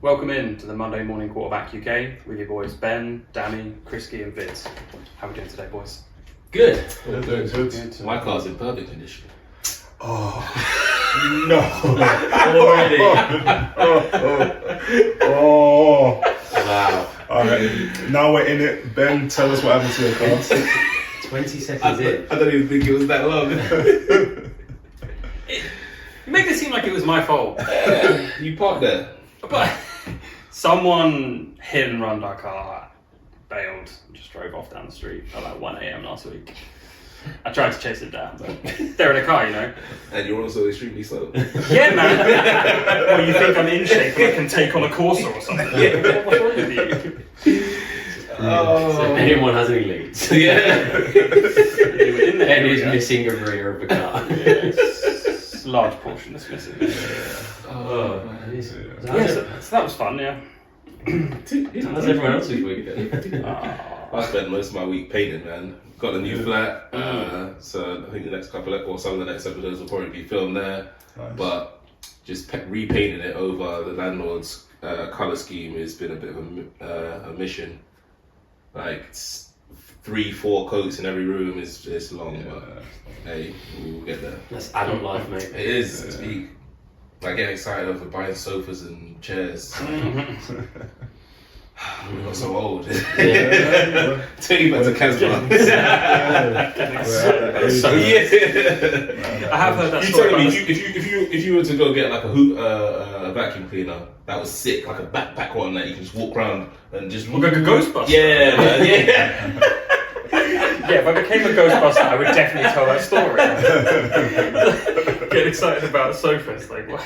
Welcome in to the Monday Morning Quarterback UK with your boys Ben, Dami, Kriski and Vids. How are we doing today, boys? Good. Good. My car's in perfect condition. Oh, no. Already. Oh. Wow. Alright, now we're in it. Ben, tell us what happened to your car. 20 seconds in. I don't even think it was that long. You make it seem like it was my fault. You parked there. But someone hit and run our car, bailed, and just drove off down the street at like 1 a.m. last week. I tried to chase it down, but they're in a car, you know. And you're also extremely slow. Yeah, man. Well, you think I'm in shape and I can take on a Corsa or something? What's wrong with you? So if anyone has any leads. Yeah. Ben is missing a rear of the car. It's a large portion that's missing. Oh, Yeah, so that was fun, yeah. How's everyone else's week then? I spent most of my week painting, man. Got a new flat, so I think the next couple or some of the next episodes will probably be filmed there. Nice. But just repainting it over the landlord's colour scheme has been a bit of a mission. Like 3-4 coats in every room is long, but hey, we'll get there. That's adult life, mate. It is. It's peak. I get excited over buying sofas and chairs. We got so old. Yeah. Take you back to Casper. So, I have heard that You story. telling me if you were to go get like a vacuum cleaner that was sick, like a backpack one that you can just walk around and just Like a Ghostbuster? Yeah, man, yeah. Yeah, if I became a Ghostbuster, I would definitely tell that story. Get excited about sofas, like what?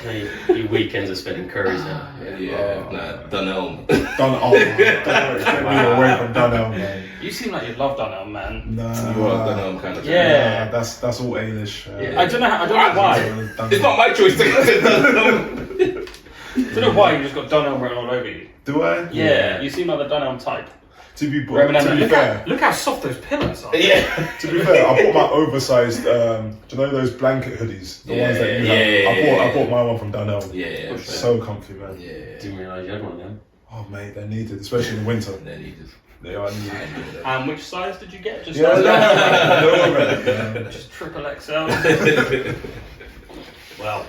Your weekends are spent in Curry's now. Nah, Dunelm. Get me away from Dunelm, man. You seem like you love Dunelm, man. Nah. You are Dunelm kind of. Yeah. That's all Ailish. Yeah. I don't know why. It's not my choice to go to Dunelm. I don't know why you just got Dunelm written all over you. Do I? Yeah, you seem like the Dunelm type. To be fair, Look how soft those pillows are. Yeah. To be fair, I bought my oversized. Do you know those blanket hoodies? The ones that you have. I bought my one from Dunelm. Yeah. So comfy, man. Yeah. Didn't realise you had one of them. Oh mate, they're needed, especially in winter. They're needed. They are needed. And which size did you get? Just just triple XL. Well,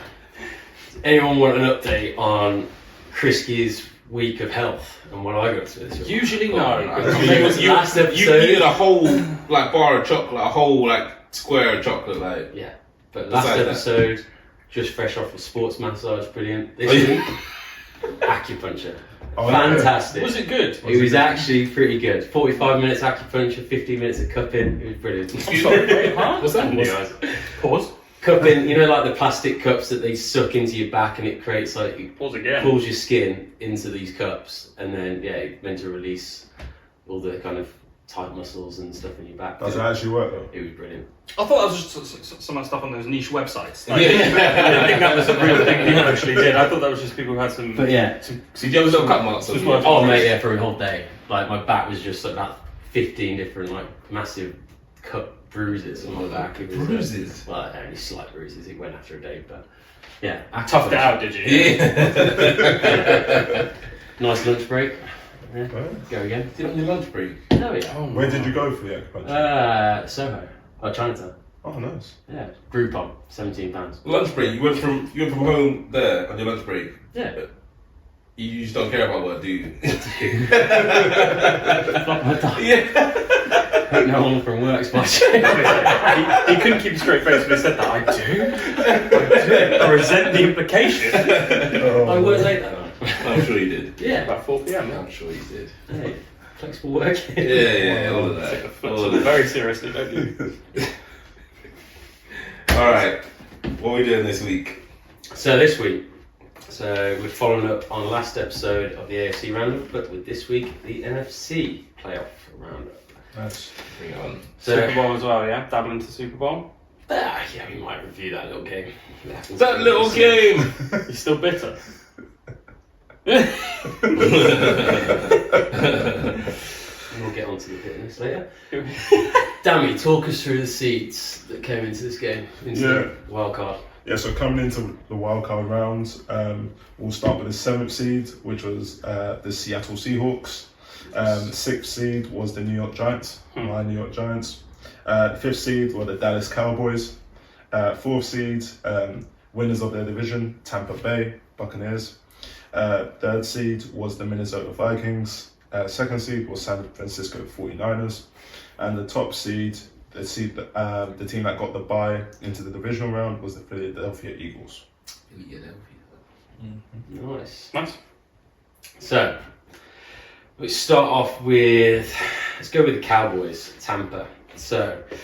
does anyone want an update on Kriski's week of health and what I got to this week? Usually no. Last episode. You eat a whole like bar of chocolate, a whole like square of chocolate, like. Yeah, but last Besides episode, just fresh off a sports massage, brilliant. This week, acupuncture. Oh, Fantastic. Was it good? It was actually pretty good. 45 minutes acupuncture, 15 minutes of cupping. It was brilliant. I'm sorry, wait, huh? What's that? Pause. Cupping, you know, like the plastic cups that they suck into your back and it creates like, Pause again. pulls your skin into these cups, and then it's meant to release all the kind of tight muscles and stuff in your back. Does it actually work though? It was brilliant. I thought that was just some of the stuff on those niche websites. Like, Yeah. I didn't think that was a real thing people actually did. I thought that was just people who had some. But yeah. So you have little cut marks. Just on work- you? Oh mate, yeah, for a whole day. Like my back was just like that 15 different like massive cut bruises on my back. It was, Bruises? Well, only slight bruises. It went after a day, but yeah. Toughed it out, did you? Yeah. Nice lunch break. Yeah. Go again. Did it on your lunch break? Oh yeah. Where did you go for the acupuncture? Soho. Oh, Chinatown. Oh, nice. Yeah. Groupon, £17. Lunch break. You went from home there on your lunch break. Yeah. You just don't care about work, do you? Yeah. Hope no one from work's watching. He couldn't keep a straight face when he said that. I do. I resent the implication. I was late that night. I'm sure you did. Yeah. About 4 p.m. I'm sure you did. Hey, flexible working. Yeah, all of that. All of that. Very seriously, don't you? All right, what are we doing this week? So this week, we're following up on last episode of the AFC roundup, but with this week the NFC playoff roundup. Nice. Bring it on. So Super Bowl as well, yeah? Dabble into Super Bowl? yeah, we might review that little game. That little game! You're still bitter? We'll get onto the fitness later. Dami, talk us through the seeds that came into this game, into the wild card. Yeah, so coming into the wildcard round, we'll start with the 7th seed, which was the Seattle Seahawks. The 6th seed was the New York Giants, my New York Giants. The 5th seed were the Dallas Cowboys. 4th seed, winners of their division, Tampa Bay Buccaneers. 3rd seed was the Minnesota Vikings. 2nd seed was San Francisco 49ers. And the top seed, the team that got the bye into the divisional round, was the Philadelphia Eagles. Nice. So, let's start off with, let's go with the Cowboys, Tampa. So I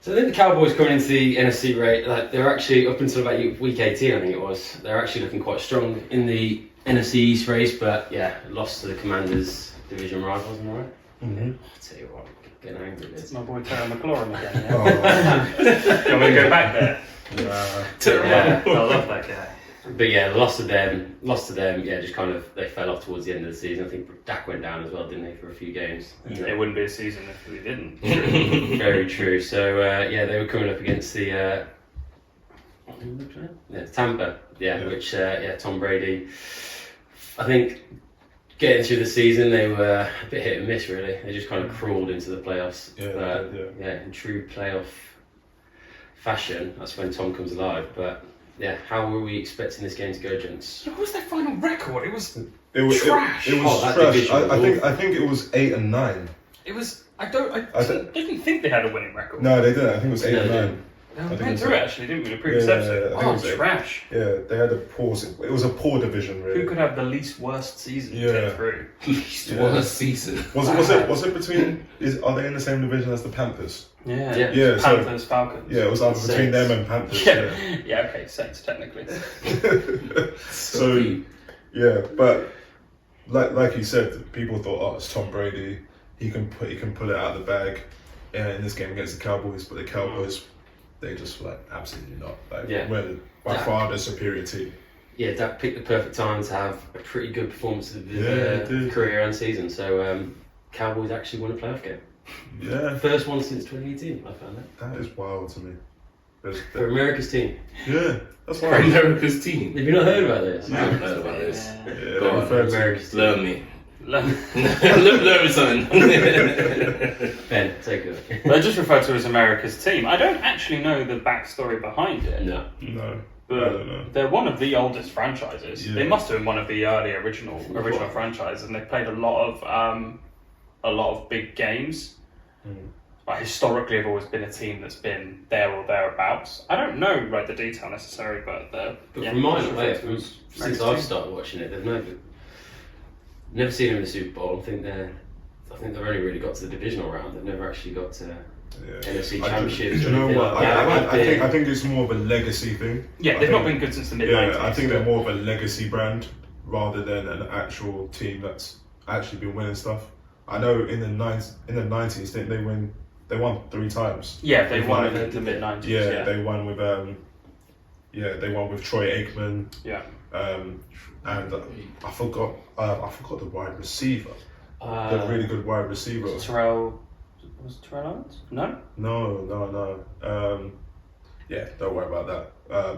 think the Cowboys going into the NFC rate, like they're actually up until about week 18, I think it was. They're actually looking quite strong in the NFC East race, but yeah, lost to the Commanders' division rivals, am I right? Mm-hmm. I'll tell you what, I'm getting angry. It's my boy Terry McLaurin again. Yeah? You want me to go back there? Yeah, I love that guy. But yeah, lost to them. Yeah, just kind of they fell off towards the end of the season. I think Dak went down as well, didn't he, for a few games? It wouldn't be a season if we didn't. Very true. So yeah, they were coming up against the Tampa. Yeah, which Tom Brady. I think getting through the season, they were a bit hit and miss. Really, they just kind of crawled into the playoffs. Yeah, in true playoff fashion, that's when Tom comes alive. But yeah, how were we expecting this game to go, gents? What was their final record? It was trash. It was trash. I think it was 8 and 9. It was. I didn't think they had a winning record. No, they didn't. I think it was 8 and 9. We went through it actually, didn't we? The previous episode. Trash. Yeah, they had a poor. It was a poor division, really. Who could have the least worst season to get through? Least worst season. Was it between? Are they in the same division as the Panthers? Yeah. Panthers, Falcons. Yeah, it was either between them and Panthers. Yeah, okay, Saints technically. So yeah, but like you said, people thought, oh, it's Tom Brady. He can pull it out of the bag in this game against the Cowboys, but the Cowboys. They just like absolutely not. We're by far the superior team. Yeah, Dak picked the perfect time to have a pretty good performance of the career and season. So Cowboys actually won a playoff game. Yeah, first one since 2018. I found that is wild to me. For America's team. Yeah, that's For wild. America's team. Have you not heard about this? No, I haven't heard about this. Yeah, Go on, America's team. learn me. Learn me something. Ben, take it. They're just referred to as America's team. I don't actually know the backstory behind it. No. But I don't know. They're one of the oldest franchises. Yeah. They must have been one of the early original franchises, and they've played a lot of big games. Like historically, have always been a team that's been there or thereabouts. I don't know the detail necessarily, but from my way, since I've started watching it, they've never seen them in the Super Bowl. I think they've only really got to the divisional round. They've never actually got to NFC Championship. Do you know what? I think it's more of a legacy thing. Yeah, they've not been good since the mid-90s. Yeah, I think they're more of a legacy brand rather than an actual team that's actually been winning stuff. I know in the 90s, they won 3 times. Yeah, they won in the mid-90s. Yeah, they won with Troy Aikman. Yeah. And I forgot the wide receiver. The really good wide receiver. Was Terrell Owens? No. No. Yeah, don't worry about that.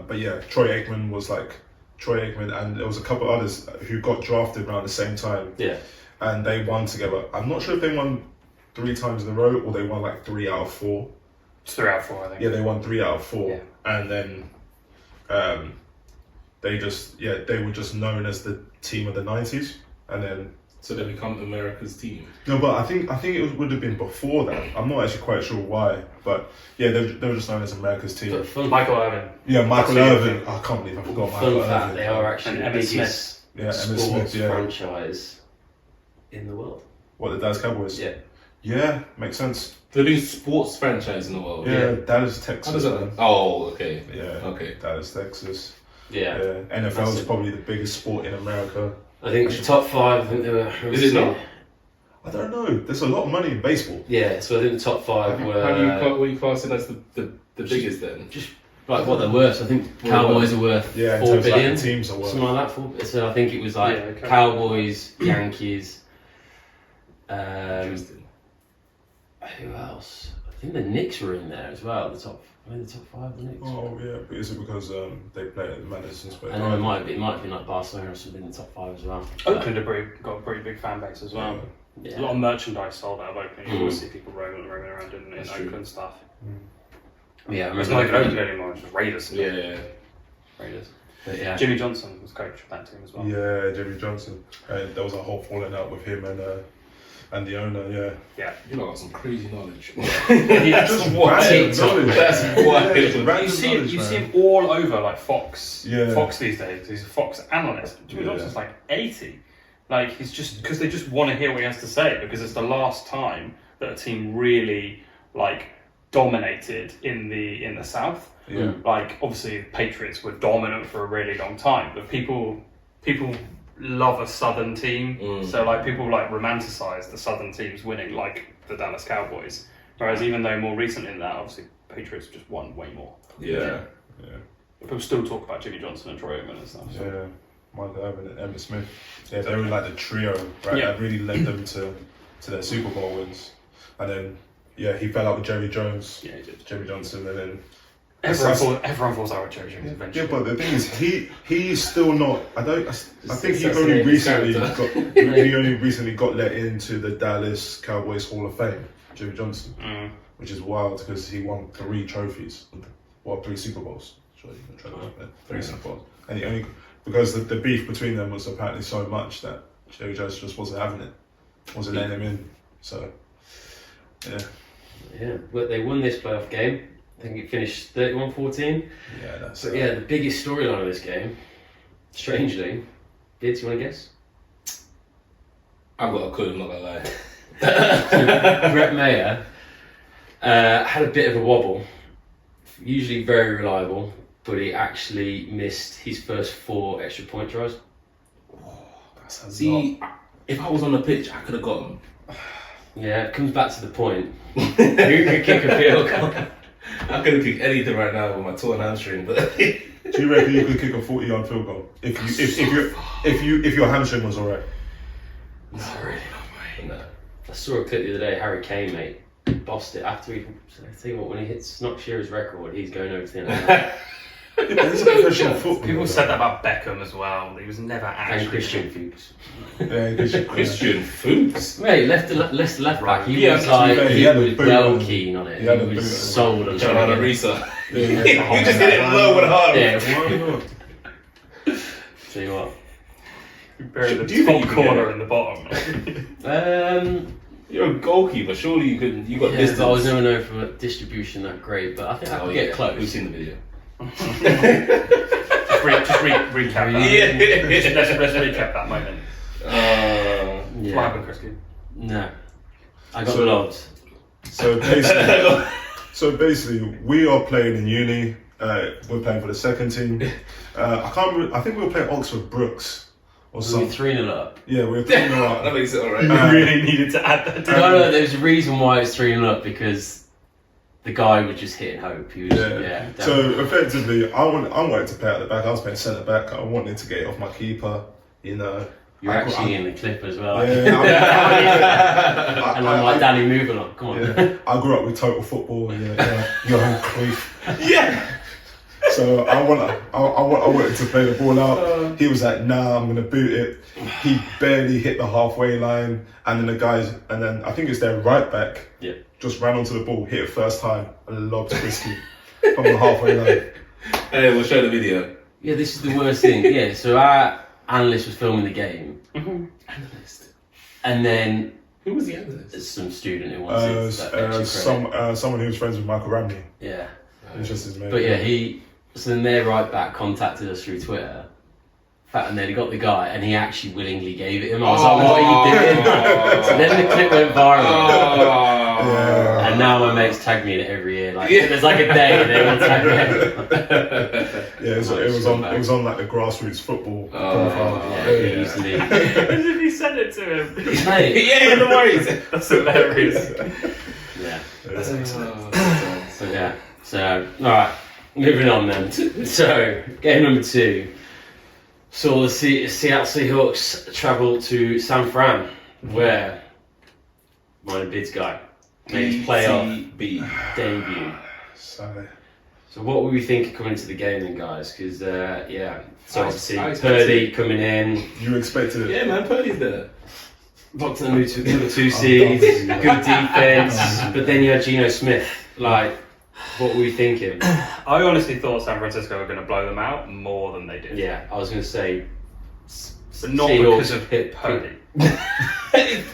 But yeah, Troy Aikman, and there was a couple others who got drafted around the same time. Yeah. And they won together. I'm not sure if they won 3 times in a row or they won like 3 out of 4. It's 3 out of 4, I think. Yeah, they won 3 out of 4. Yeah. And then they were just known as the team of the 90s. And then So they become America's team. no, but I think would have been before that. I'm not actually quite sure why, but yeah, they were just known as America's team. Michael Irvin. Yeah, Michael Irvin. I can't believe I forgot Michael Irvin. They are actually the And biggest Emmitt sports Smith, franchise in the world. What, the Dallas Cowboys? Yeah. Yeah, makes sense. The biggest sports franchise in the world. Yeah, Dallas, How Texas. does that? Man. Oh, okay. Yeah. Okay. Dallas, Texas. Yeah. NFL is probably the biggest sport in America. I think the top 5. I think they were. Is it not? I don't know. There's a lot of money in baseball. Yeah. So I think the top 5 were. What are you classing as the biggest then? Just like what they're worth. I think Cowboys are worth Yeah, in 4 terms of, billion. like, the teams are worth. Something like that. So I think it was like okay. Cowboys, Yankees. Interesting. Who else? think the Knicks were in there as well. The top 5, the Knicks. Oh yeah, but is it because they play at Madison Square And then Garden? it might have been like Barcelona or something in the top 5 as well. Oakland have got a pretty big fan base as well. Yeah. A lot of merchandise sold out of Oakland. You always see people roaming around in That's Oakland true. stuff. Yeah, I It's remember not even Oakland anymore, it's just Raiders. Yeah. Raiders. But yeah. Jimmy Johnson was coach of that team as well. Yeah, Jimmy Johnson. There was a whole falling out with him and the owner. Yeah. You lot got some crazy knowledge. Just wild. random knowledge. That's wild. Random You see knowledge, him all over like Fox. Yeah. Fox these days. He's a Fox analyst. Jimmy Yeah. Johnson's like 80. Like he's just because they just want to hear what he has to say because it's the last time that a team really like dominated in the South. Yeah. Like obviously Patriots were dominant for a really long time, but people love a Southern team. So like people like romanticize the Southern teams winning, like the Dallas Cowboys. Whereas even though more recently than that, obviously Patriots just won way more. Yeah. People still talk about Jimmy Johnson and Troy Aikman and stuff. So. Yeah. Michael Irvin and Emmitt Smith. Yeah, they were like the trio, right? Yeah. That really led them to their Super Bowl wins. And then he fell out with Jerry Jones, Yeah, he did. Jimmy Johnson, and then Everyone falls out with Jerry Jones eventually. Yeah, but the thing is, he's still not. I think he assassinated only recently got let into the Dallas Cowboys Hall of Fame. Jimmy Johnson, which is wild because he won 3 trophies, 3 Super Bowls. Sorry, 3 Super Bowls, and he only because the beef between them was apparently so much that Jerry Jones just wasn't having it, wasn't letting him in. So, Yeah, but they won this playoff game. I think it finished 31-14. Yeah, that's But yeah, the biggest storyline of this game, strangely, Bids, you want to guess? I've got a clue, I'm not gonna lie. Brett Mayer had a bit of a wobble. Usually very reliable, but he actually missed his first 4 extra point tries. See, if I was on the pitch, I could have got him. Yeah, it comes back to the point. Who could kick a field goal? I could have kicked anything right now with my torn hamstring, but Do you reckon you could kick a 40-yard field goal if your hamstring was alright? Not really. no. I saw a clip the other day. Harry Kane, mate, bossed it after he. I tell you what, when he hits Knox Shearer's record, he's going over to the NFL. He's a professional footballer. People said that about Beckham as well. He was never actually. And Christian Fuchs. Christian Fuchs. Mate, left back. He Yeah, was to be like fair, he he had a was boot well on. keen on it. He had a He boot was on. sold on John trying to get Arisa. Yeah. You just hit it low and hard. Yeah. Tell you what. You buried Do the you think top you can get corner it? in the bottom. You're a goalkeeper. Surely you could. You got Yeah, distance. but I was never known for distribution that great, but I think I could get We've close. seen the video. Recap that. Yeah. Let's recap that moment. Yeah. What happened, Kriski? No. I got So- lobbed. So basically, we are playing in uni. We're playing for the second team. I can't remember. I think we were playing Oxford Brooks or We were something. 3-0 up. Yeah, we were playing That makes it alright. You really needed to add that. No, there's a reason why it's 3-0 up because the guy was just hitting hope. He was, yeah. So effectively, I wanted to play at the back. I was playing centre back. I wanted to get it off my keeper. You know. You're actually in the clip as well. Yeah, And I'm like, Danny, move along. Come on. yeah, I grew up with total football. Johan Cruyff. Yeah. So I wanted to play the ball out. He was like, "Nah, I'm gonna boot it." He barely hit the halfway line, and then I think it's their right back. Yeah. Just ran onto the ball, hit it first time, and lobbed Kriski from the halfway line. Hey, we'll show the video. Yeah, this is the worst thing. Yeah, so our analyst was filming the game, Analyst. and then Who was the analyst? there's some student who wanted that extra credit. Someone who was friends with Michael Ramney. Yeah. It's just his mate. But yeah, so then their right back contacted us through Twitter. And then he got the guy, and he actually willingly gave it him. I was like, "What are you doing?" So then the clip went viral, Yeah. and now my mates tag me in it every year. Like, there's like a day, and they all tag me. Yeah, it was on like the grassroots football profile. Yeah, easily. As if you sent it to him. Mate, Yeah, no worries. That's hilarious. yeah. That's excellent. So yeah. So all right, moving on then. So game number 2. So the Seattle Seahawks travel to San Fran, where my Bids guy made his playoff BCB. debut. So, So what were we thinking coming into the game then, guys? Because, so obviously I expected Purdy coming in, you expected it? Yeah, man, Purdy's there. locked in the number 2 seed, good defense, but then you had Geno Smith. Like, what were we thinking? I honestly thought San Francisco were going to blow them out more than they did. Yeah, I was going to say... But not Seahawks because of Purdy.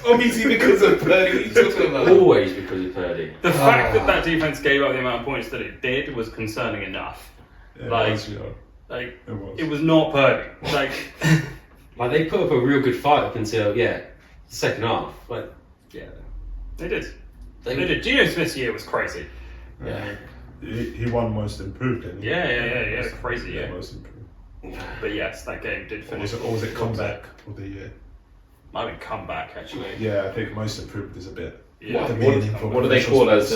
Obviously because of Purdy. What are you talking about? Always because of Purdy. The fact that defense gave up the amount of points that it did was concerning enough. Yeah, Like- it was, you know, Like, it was. it was not Purdy. Like, Like, they put up a real good fight up until, the second half. Like, they did. they They did. Geno Smith's year was crazy. Yeah. He won most improved, didn't he? Yeah, it's crazy, yeah. Most improved. But yes, that game did Or finish. was it comeback of the year? Might have been comeback, actually. Yeah, I think most improved is a bit. Yeah. What do they call as?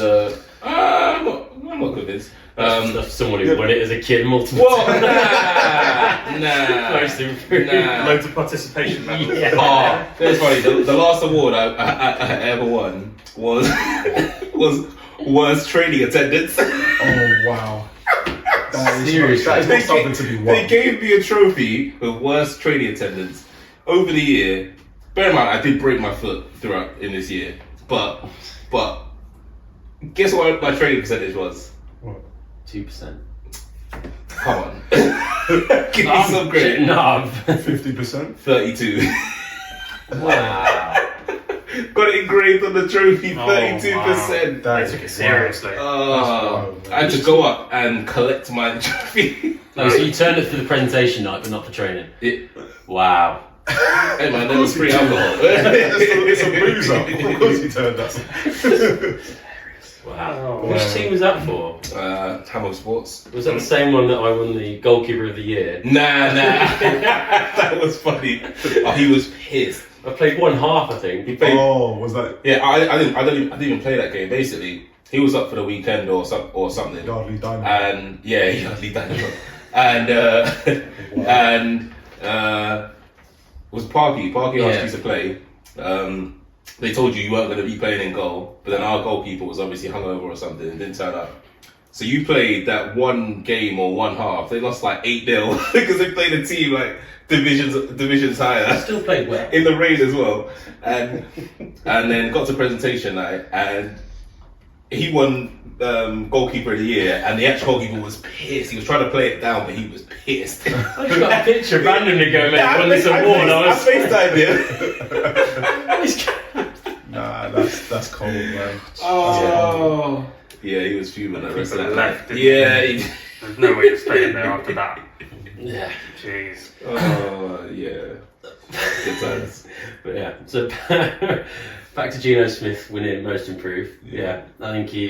I'm not convinced. That's someone who won it as a kid multiple Well, times. nah. Most improved. Nah. Loads of participation medals. Yeah. Oh, that's funny. The last award I ever won was worst training attendance. Oh wow! That is Seriously. that is not something to be won. They gave me a trophy for worst training attendance over the year. Bear in mind, I did break my foot throughout in this year, but guess what my training percentage was? What? 2%. Come on, give me some credit. No. 50%. 32. Wow. Got it engraved on the trophy. Oh, 32%. That They is took it seriously. wild, man. I had to go up and collect my trophy. No, so you turned it for the presentation night, but not for training. It, Wow. hey man, that was free alcohol. It's a boozer. Of course he turned us. Wow. Oh, Which wow. team was that for? Hammer Sports. Was that the same one that I won the goalkeeper of the year? Nah. That was funny. Oh, he was pissed. I played one half, I think. He played. Oh, was that Yeah, I didn't even play that game. Basically, he was up for the weekend or something. Yardley Diamond? And yeah, he hardly done it. And was Parky asked you to play. They told you weren't going to be playing in goal, but then our goalkeeper was obviously hungover or something and didn't turn up. So you played that one game or one half. They lost like 8-0 because they played a team like divisions I higher. still played well. In the rain as well, and then got to presentation night, and he won goalkeeper of the year, and the actual goalkeeper was pissed. He was trying to play it down, but he was pissed. I just got a picture randomly going, mate, won this award. I FaceTimed him. Nah, that's cold, man. Oh, yeah, he was fuming the rest of that left, night. didn't Yeah, There's no way to stay in there after that. Yeah. Jeez. oh yeah, good times. But yeah, so back to Geno Smith winning most improved. Yeah, I think he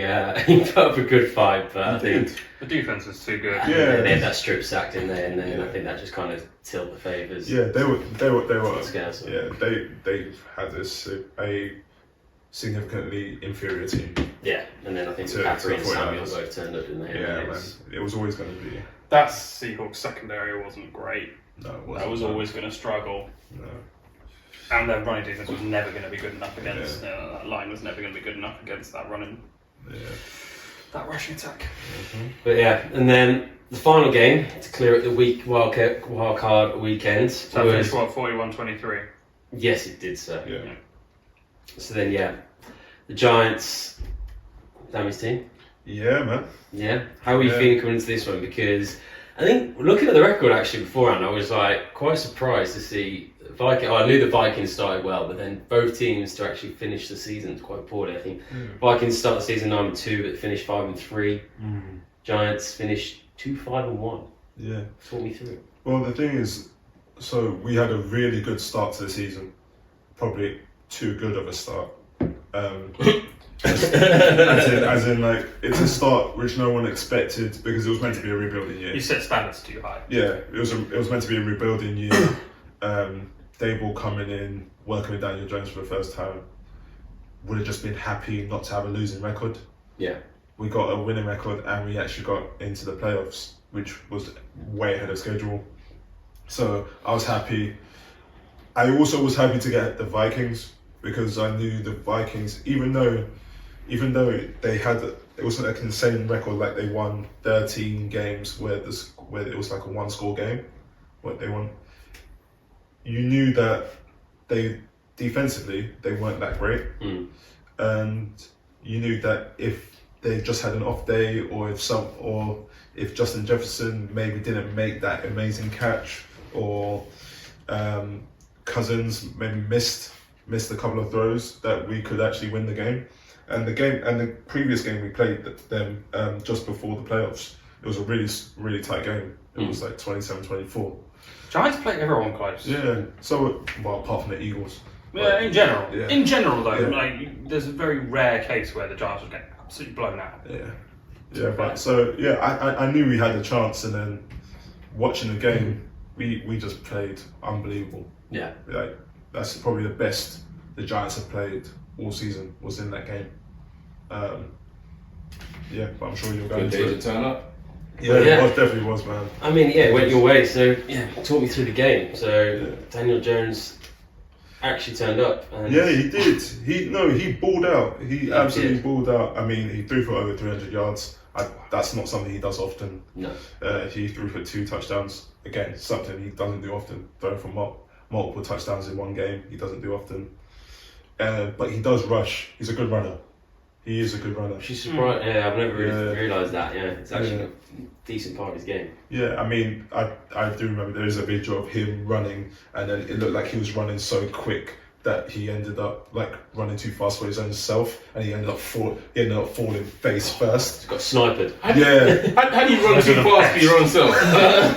put up a good fight, but I think The defense was too good. Yeah. they had that strip sacked in there, and then I think that just kind of tilted the favours. Yeah, they were. Scales. Yeah, they had a significantly inferior team. Yeah, and then I think To McCaffrey and the 49ers. Samuel both turned up, didn't they? Yeah, And man, it was always going to be. That Seahawks secondary wasn't great. No, it wasn't. That was always going to struggle. No. And their running defense was never going to be good enough against. That line was never going to be good enough against that running, Yeah. that rushing attack. But yeah, and then the final game to clear up the wild card weekend So that was finished what, 41-23. yes, it did so. Yeah. So then the Giants, Dami's team. Yeah, man. Yeah, how are you Yeah. feeling coming into this one? Because I think looking at the record actually beforehand, I was like quite surprised to see Viking. I knew the Vikings started well, but then both teams to actually finish the season quite poorly. I think Vikings started the season 9-2, but finished 5-3. Giants finished 2-5-1. Yeah. Talk me through it. Well, the thing is, so we had a really good start to the season. Probably too good of a start. As in, like, it's a start which no one expected because it was meant to be a rebuilding year. You set standards too high. Yeah, it was meant to be a rebuilding year. Dable coming in, working with Daniel Jones for the first time, would have just been happy not to have a losing record. Yeah. We got a winning record and we actually got into the playoffs, which was way ahead of schedule. So I was happy. I also was happy to get the Vikings because I knew the Vikings, even though even though it wasn't like an insane record, like they won 13 games where it was like a one-score game, what they won. You knew that they defensively they weren't that great, and you knew that if they just had an off day, or if Justin Jefferson maybe didn't make that amazing catch, or Cousins maybe missed a couple of throws, that we could actually win the game. And the previous game we played them just before the playoffs, it was a really tight game. It was like 27-24. Giants play everyone close. Yeah. So apart from the Eagles. Yeah, in general. Yeah. In general, though, Yeah. like there's a very rare case where the Giants will get absolutely blown out. Yeah. Yeah, but so yeah, I knew we had a chance, and then watching the game, we just played unbelievable. Yeah. Like that's probably the best the Giants have played all season was in that game. Yeah, but I'm sure you're going Good day to to turn up. Yeah, Yeah. it definitely was, man. I mean, yeah, it went your way. So yeah, talk me through the game. So Daniel Jones actually turned up. And Yeah, he did. He balled out. He absolutely did. balled out. I mean, he threw for over 300 yards. That's not something he does often. No. He threw for 2 touchdowns. Again, something he doesn't do often. Throwing for multiple touchdowns in one game, he doesn't do often. But he does rush. He's a good runner. He is a good runner. She's surprised. Yeah, I've never really Yeah. realised that. Yeah, it's actually Yeah. a decent part of his game. Yeah, I mean, I do remember there is a video of him running, and then it looked like he was running so quick that he ended up like running too fast for his own self, and he ended up falling face first. Got sniped. Yeah. How do you run too fast for your own self?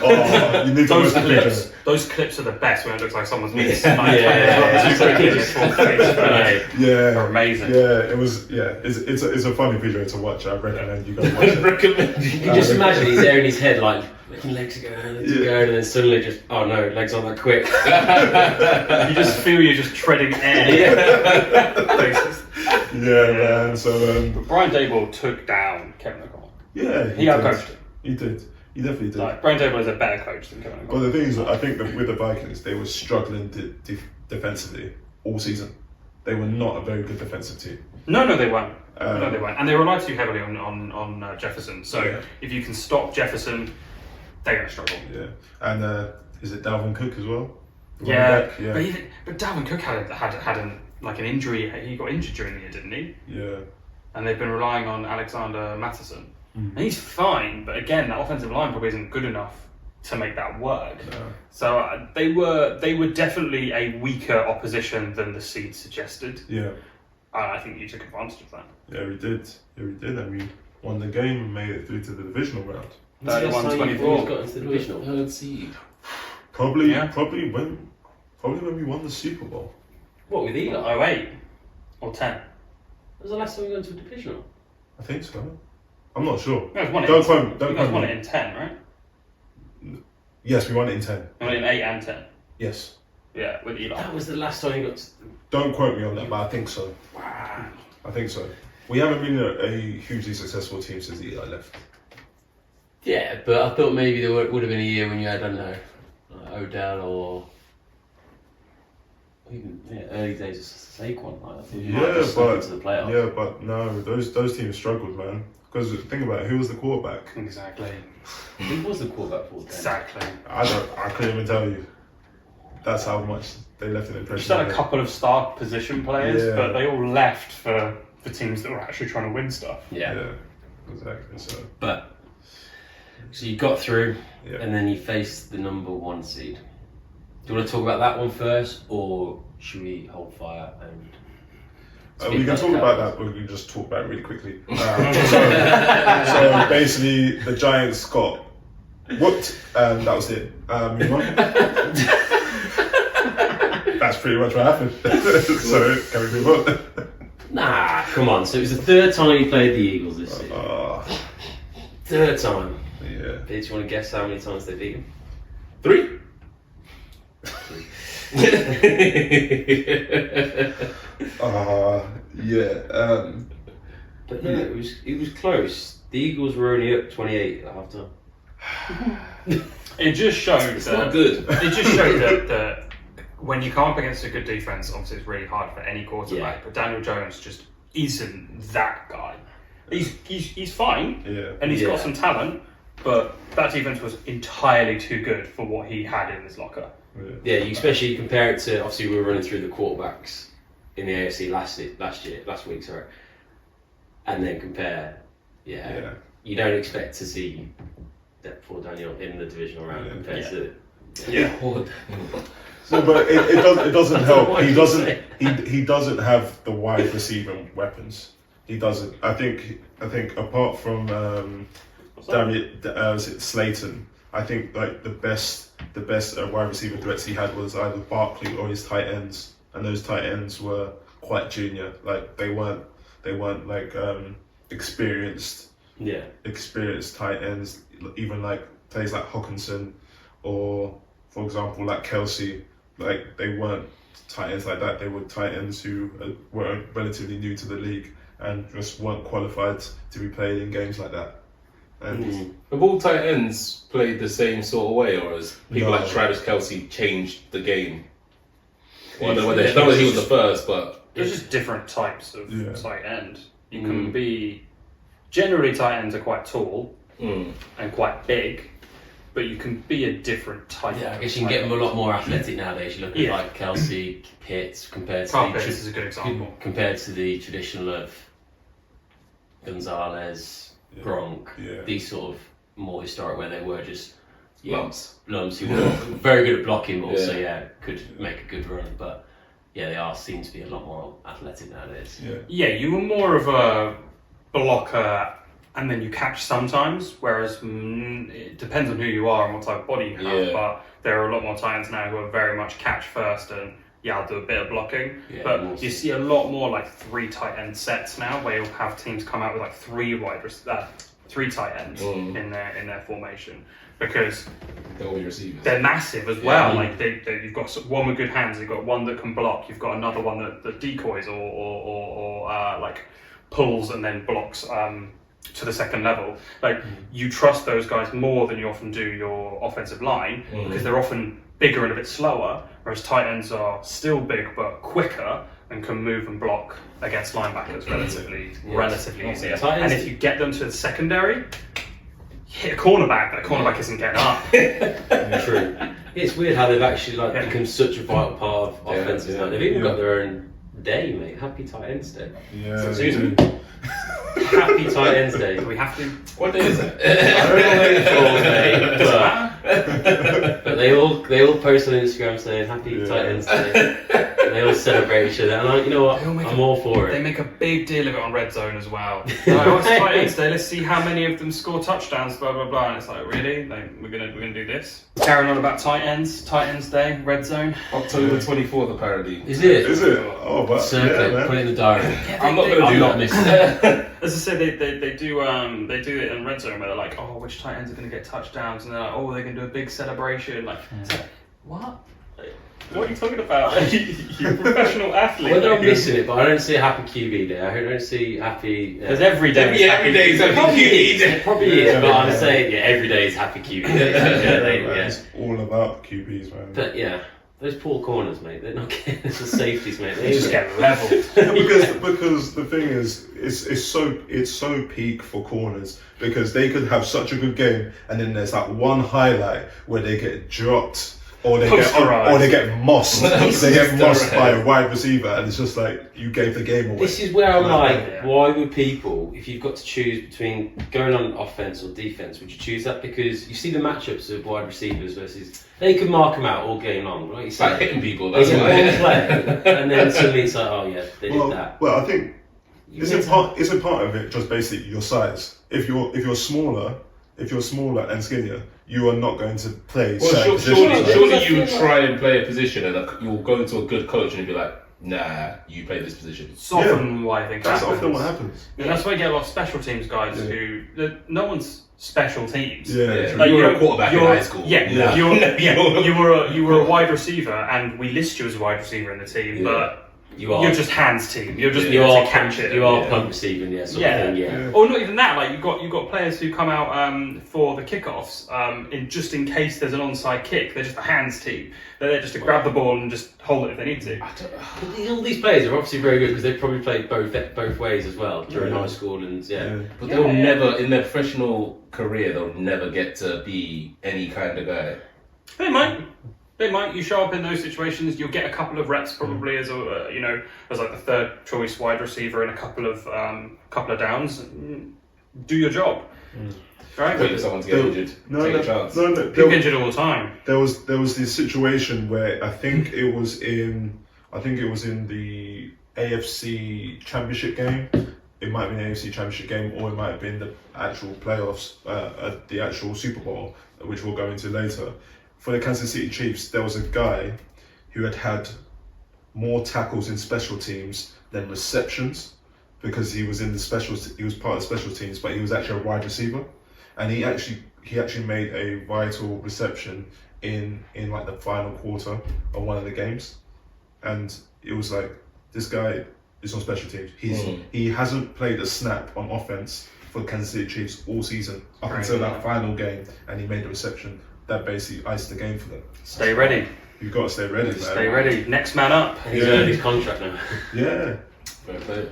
Oh, you need to watch the video. Those clips are the best when it looks like someone's being Yeah. sniped. Yeah. It's like it's full face first. Yeah, They're amazing. Yeah, it was. Yeah, it's a funny video to watch. I recommend you guys watch it. Recommend You can just imagine he's there in his head, like making legs are going, legs are going, and then suddenly just, oh no, legs aren't that quick. You just feel you're just treading air. Basis. Yeah, man. So But Brian Daboll took down Kevin O'Connell. yeah, He outcoached him. He did. He definitely did. Like, Brian Daboll is a better coach than Kevin Well, O'Connell. the thing is, I think that with the Vikings, they were struggling defensively all season. They were not a very good defensive team. No, they weren't. No, they Um, weren't. And they relied too heavily on Jefferson. So Yeah. if you can stop Jefferson, they're going to struggle. Yeah, and is it Dalvin Cook as well? The Yeah, running back? Yeah, but Dalvin Cook had an injury. He got injured during the year, didn't he? yeah. And they've been relying on Alexander Mattison. Mhm. And he's fine, but again, that offensive line probably isn't good enough to make that work. No. So they were definitely a weaker opposition than the seed suggested. Yeah, I think you took advantage of that. yeah, we did. Yeah, we did, and we won the game and made it through to the divisional round. When's the last time 31-24. you've got into the divisional? Third seed. Probably Yeah. when we won the Super Bowl. What, with Eli? 08 or 10. When was the last time we went to a divisional? I think so. I'm not sure. You guys won it. Don't quote me. You Don't guys quote won me. it in 10, right? Yes, we won it in 10. You won it in 8 and 10. Yes. Yeah, with Eli. That was the last time you got to... Don't quote me on that, but I think so. Wow. I think so. We haven't been a hugely successful team since Eli left. Yeah, but I thought maybe there would have been a year when you had, I don't know, Odell or even early days of Saquon. Like, I think you might have just snuck into the playoffs. yeah, but no, those teams struggled, man. Because think about it, who was the quarterback? Exactly. Who was the quarterback for then? Exactly. I couldn't even tell you. That's how much they left an Just impression. had on a me. couple of star position players, Yeah. but they all left for teams that were actually trying to win stuff. Yeah. Yeah, exactly. So But, so you got through, yeah. and then you faced the number 1 seed. Do you want to talk about that one first, or should we hold fire and... We can talk about that, but we can just talk about it really quickly. So basically, the Giants got whooped, and that was it. Move on. That's pretty much what happened. So can we move on? Nah, come on. So it was the third time you played the Eagles this season. Third time. Yeah. Do you want to guess how many times they beat them? 3. Yeah. But no, it was close. The Eagles were only up 28 at half time. It just showed It's that, not good. It just showed that when you come up against a good defense, obviously it's really hard for any quarterback. Yeah. But Daniel Jones just isn't that guy. He's fine, and he's got some talent, but that defense was entirely too good for what he had in his locker. Yeah, you especially compare it to, obviously we were running through the quarterbacks in the AFC last week, and then compare, you don't expect to see that poor Daniel in the divisional round compared to No, but it doesn't help. He doesn't have the wide receiver weapons. He doesn't. I think apart from Dami, Slayton, I think like the best wide receiver threats he had was either Barkley or his tight ends, and those tight ends were quite junior. Like they weren't like experienced tight ends. Even like players like Hawkinson or, for example, like Kelce, like they weren't tight ends like that. They were tight ends who were relatively new to the league and just weren't qualified to be played in games like that. And have all tight ends played the same sort of way, or has people like Travis Kelce changed the game? Well, not that he was the first, but there's just different types of tight end. You can be generally tight ends are quite tall and quite big, but you can be a different type. Yeah, I guess you can get them a lot more athletic nowadays. You look at like Kelce, Pitts compared to Pitts is a good example. Compared to the traditional of Gonzalez, Gronk, these sort of more historic where they were just lumps who were very good at blocking, but also could make a good run. But they seem to be a lot more athletic nowadays. Yeah, you were more of a blocker and then you catch sometimes, whereas it depends on who you are and what type of body you have, but there are a lot more tight ends now who are very much catch first and I'll do a bit of blocking. But you see a lot more like 3 tight end sets now where you'll have teams come out with like 3 tight ends in their formation, because they're massive as well. Like you've got one with good hands, you've got one that can block, you've got another one that decoys or like pulls and then blocks to the second level. Like you trust those guys more than you often do your offensive line because they're often bigger and a bit slower, whereas tight ends are still big but quicker and can move and block against linebackers relatively easier. And if you get them to the secondary, hit a cornerback, that cornerback isn't getting up. True. It's weird how they've actually become such a vital part of offenses now. They've even got their own day, mate. Happy tight ends day. Happy tight ends day. Do we have to? What day is it? I don't know but they all post on Instagram saying happy tight ends day. And they all celebrate each other, and you know what? I'm all for it. They make a big deal of it on Red Zone as well. They're like, it's tight ends day. Let's see how many of them score touchdowns. Blah blah blah. And it's like, really? Like, we're gonna do this? Carrying on about tight ends day, Red Zone. October 24th, apparently. Is it? Oh, but circle. Put it in the diary. I'm not gonna do that. Missing it. As I said, they do it in Red Zone where they're like, oh, which tight ends are going to get touchdowns, and they're like, oh, they're going to do a big celebration. Like, what? Like, what are you talking about? You're a professional athlete. Whether I'm missing it, but I don't see a happy QB day. I don't see happy. Because every day is happy QB day. It probably is, but I'm saying every day is happy QB day. It's all about QBs, man. But those poor corners, mate. They're not getting the safeties, mate. They just get leveled. because the thing is, it's so peak for corners because they could have such a good game, and then there's that one highlight where they get dropped or they get mossed. They get mossed by a wide receiver, and it's just like you gave the game away. This is where I'm like, why would people, if you've got to choose between going on offense or defense, would you choose that? Because you see the matchups of wide receivers versus. They could mark them out all game long, right? It's like hitting people. That's why. One play, and then suddenly it's like, oh yeah, they did that. Well, I think isn't part of it just basically your size? If you're smaller and skinnier, you are not going to play. Well, surely you would try and play a position, and you'll go into a good coach and you'll be like, nah, you play this position. It's often why I think that's often what happens. Yeah, that's why you get a lot of special teams guys who no one's special teams. Like you were a quarterback in high school. You were a wide receiver, and we list you as a wide receiver in the team, but you're just hands team. You're just you are to catch it. You are punt receiving, sort of thing, Or not even that. Like you've got players who come out for the kickoffs in case there's an onside kick. They're just a hands team. They're there just to grab the ball and just hold it if they need to. All these players are obviously very good because they've probably played both ways as well during high school and But they'll never in their professional career they'll never get to be any kind of guy. They might. You show up in those situations. You'll get a couple of reps probably as a as like the third choice wide receiver in a couple of downs. Do your job, right? Wait for someone to get injured. Take a chance. People get injured all the time. There was this situation where I think it was in the AFC Championship game. It might have been the AFC Championship game, or it might have been the actual playoffs, the actual Super Bowl, which we'll go into later. For the Kansas City Chiefs, there was a guy who had more tackles in special teams than receptions because he was in he was part of the special teams, but he was actually a wide receiver, and he actually made a vital reception in like the final quarter of one of the games, and it was like, this guy is on special teams. He hasn't played a snap on offense for the Kansas City Chiefs all season up until that final game, and he made the reception. That basically iced the game for them. Stay ready. You've got to stay ready, man. Stay ready. Next man up. he's earned his contract now. Yeah. Fair play.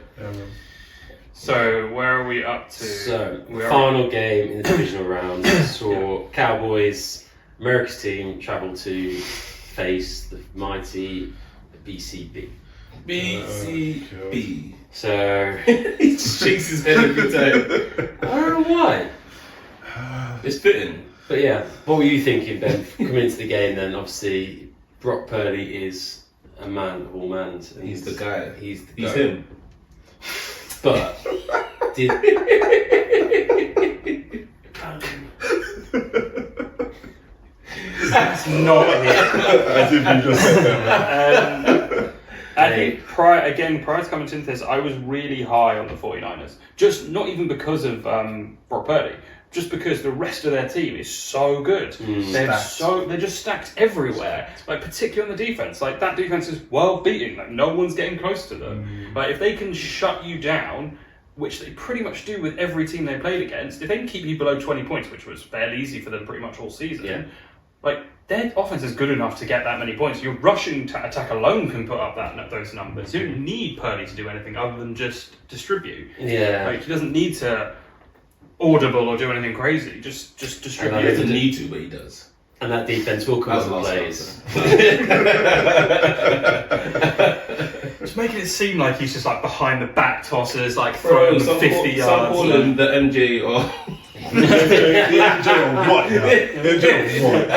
So where are we up to? So final game in the divisional round saw Cowboys, America's team, travel to face the mighty BCB. BCB. So He just shakes his head every time. I don't know why. It's fitting. But yeah, what were you thinking, Ben, coming into the game then? Obviously, Brock Purdy is a man of all mans. And He's the guy. He's him. But, did... That's not it. As if you just said that. I think prior to coming into this, I was really high on the 49ers. Just not even because of Brock Purdy. Just because the rest of their team is so good. They're just stacked everywhere. Like particularly on the defense. Like that defense is well beating. Like no one's getting close to them. Like if they can shut you down, which they pretty much do with every team they played against, if they can keep you below 20 points, which was fairly easy for them pretty much all season, like their offense is good enough to get that many points. Your rushing attack alone can put up those numbers. You don't need Purdy to do anything other than just distribute. Yeah. Like he doesn't need to audible or do anything crazy. Just distribute. He doesn't need to, but he does. And that defense will come up with plays. Just making it seem like he's just like behind the back tosses, like throwing 50 yards. Some call him the MJ or The MJ of what? The MJ of what?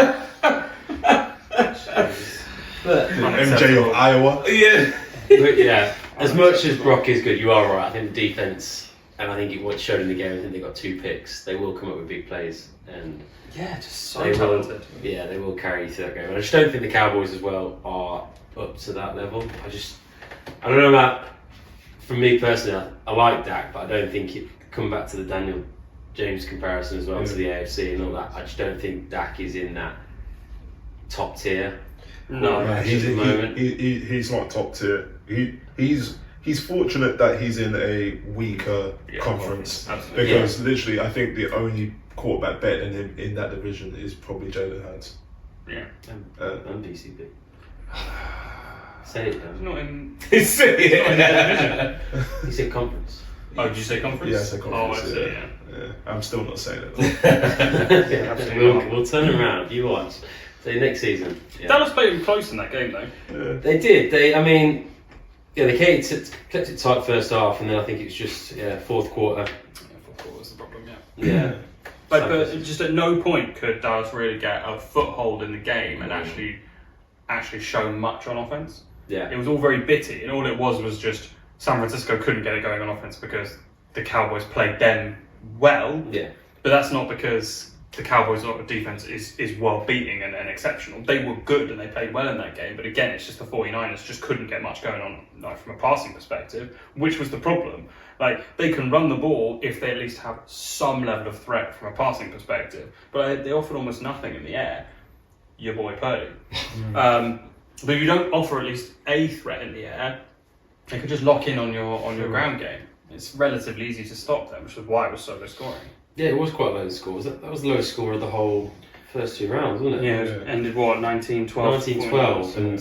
MJ of Iowa. yeah. But yeah, as much as Brock is good, you are right. I think the defense, and I think what showed in the game, I think they got 2 picks. They will come up with big plays, and Yeah, just so they talented. will. Yeah, they will carry you through that game. And I just don't think the Cowboys as well are up to that level. I don't know about. For me personally, I like Dak, but I don't think it come back to the Daniel James comparison as well to the AFC and all that. I just don't think Dak is in that top tier. No, he's not top tier. He's fortunate that he's in a weaker conference, because literally I think the only quarterback better than him in that division is probably Jalen Hurts. Yeah, And BCB. Say it, he's Dan. not in. He said division. He said conference. Oh, did you say conference? Yeah, I said conference. Oh, I see. Yeah. I'm still not saying it. Absolutely. We'll turn around. You watch. So next season. Yeah. Dallas played close in that game though. They did. They kept it tight first half, and then I think it was just fourth quarter. Fourth quarter was the problem. Yeah. But just at no point could Dallas really get a foothold in the game and actually show much on offense. Yeah. It was all very bitty, and all it was just San Francisco couldn't get it going on offense because the Cowboys played them well. Yeah. But that's not because the Cowboys' defense is well beating and exceptional. They were good and they played well in that game, but again, it's just the 49ers just couldn't get much going on, like, from a passing perspective, which was the problem. Like, they can run the ball if they at least have some level of threat from a passing perspective, but they offered almost nothing in the air. Your boy Purdy. But if you don't offer at least a threat in the air, They could just lock in on your ground game. It's relatively easy to stop them, which is why it was so low scoring. Yeah, it was quite low score. That was the lowest score of the whole first 2 rounds, wasn't it? Yeah, it ended what 19-12. 19-12, and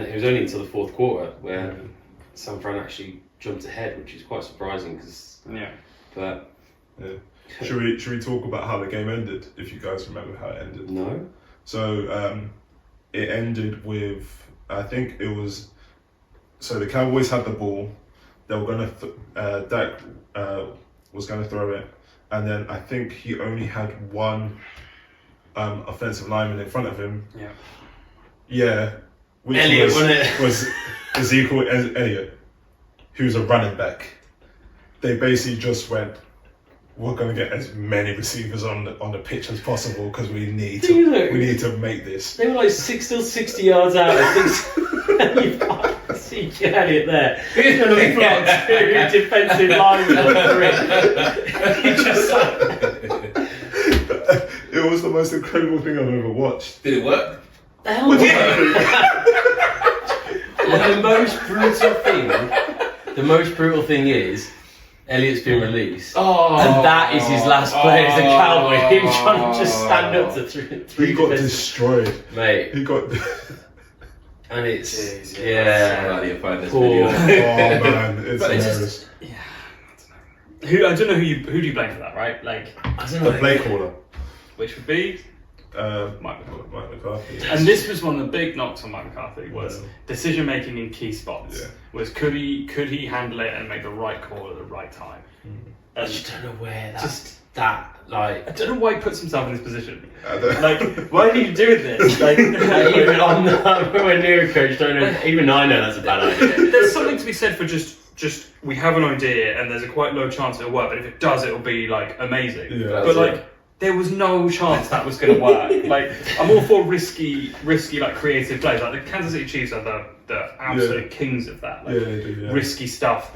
it was only until the fourth quarter where San Fran actually jumped ahead, which is quite surprising. But should we talk about how the game ended? If you guys remember how it ended. no. So it ended with, I think it was. So the Cowboys had the ball. They were gonna Dak was gonna throw it, and then I think he only had one offensive lineman in front of him. Yeah. Yeah. Which Elliott, wasn't it? was Ezekiel Elliott, who's a running back. They basically just went, we're going to get as many receivers on the pitch as possible because we need to make this. They were like 60 yards out. I think. And you've got Ezekiel Elliott there. He's going to block 2 defensive linemen on 3. He just It was the most incredible thing I've ever watched. Did it work? Hell And the most brutal thing is, Elliott's been released. And that is his last play as a Cowboy. Him trying to just stand up to three He got destroyed. Mate. He got... And it's... Somebody Yeah. find this Poor. video. Oh man, it's But it's hilarious. I don't know who do you blame for that, right? Like, I don't The know. play caller. which would be Mike McCarthy. And this was one of the big knocks on Mike McCarthy was decision making in key spots. Yeah. Was could he handle it and make the right call at the right time? I just don't know where I don't know why he puts himself in this position. Like, Like, why are you doing this? Like, even I'm nowhere near a coach, don't know. Even I know that's a bad idea. there's something to be said for just we have an idea and there's a quite low chance it'll work, but if it does, it'll be like amazing. Yeah, but like. There was no chance that was going to work. Like, I'm all for risky, like creative plays. Like the Kansas City Chiefs are the absolute kings of that. Like, risky stuff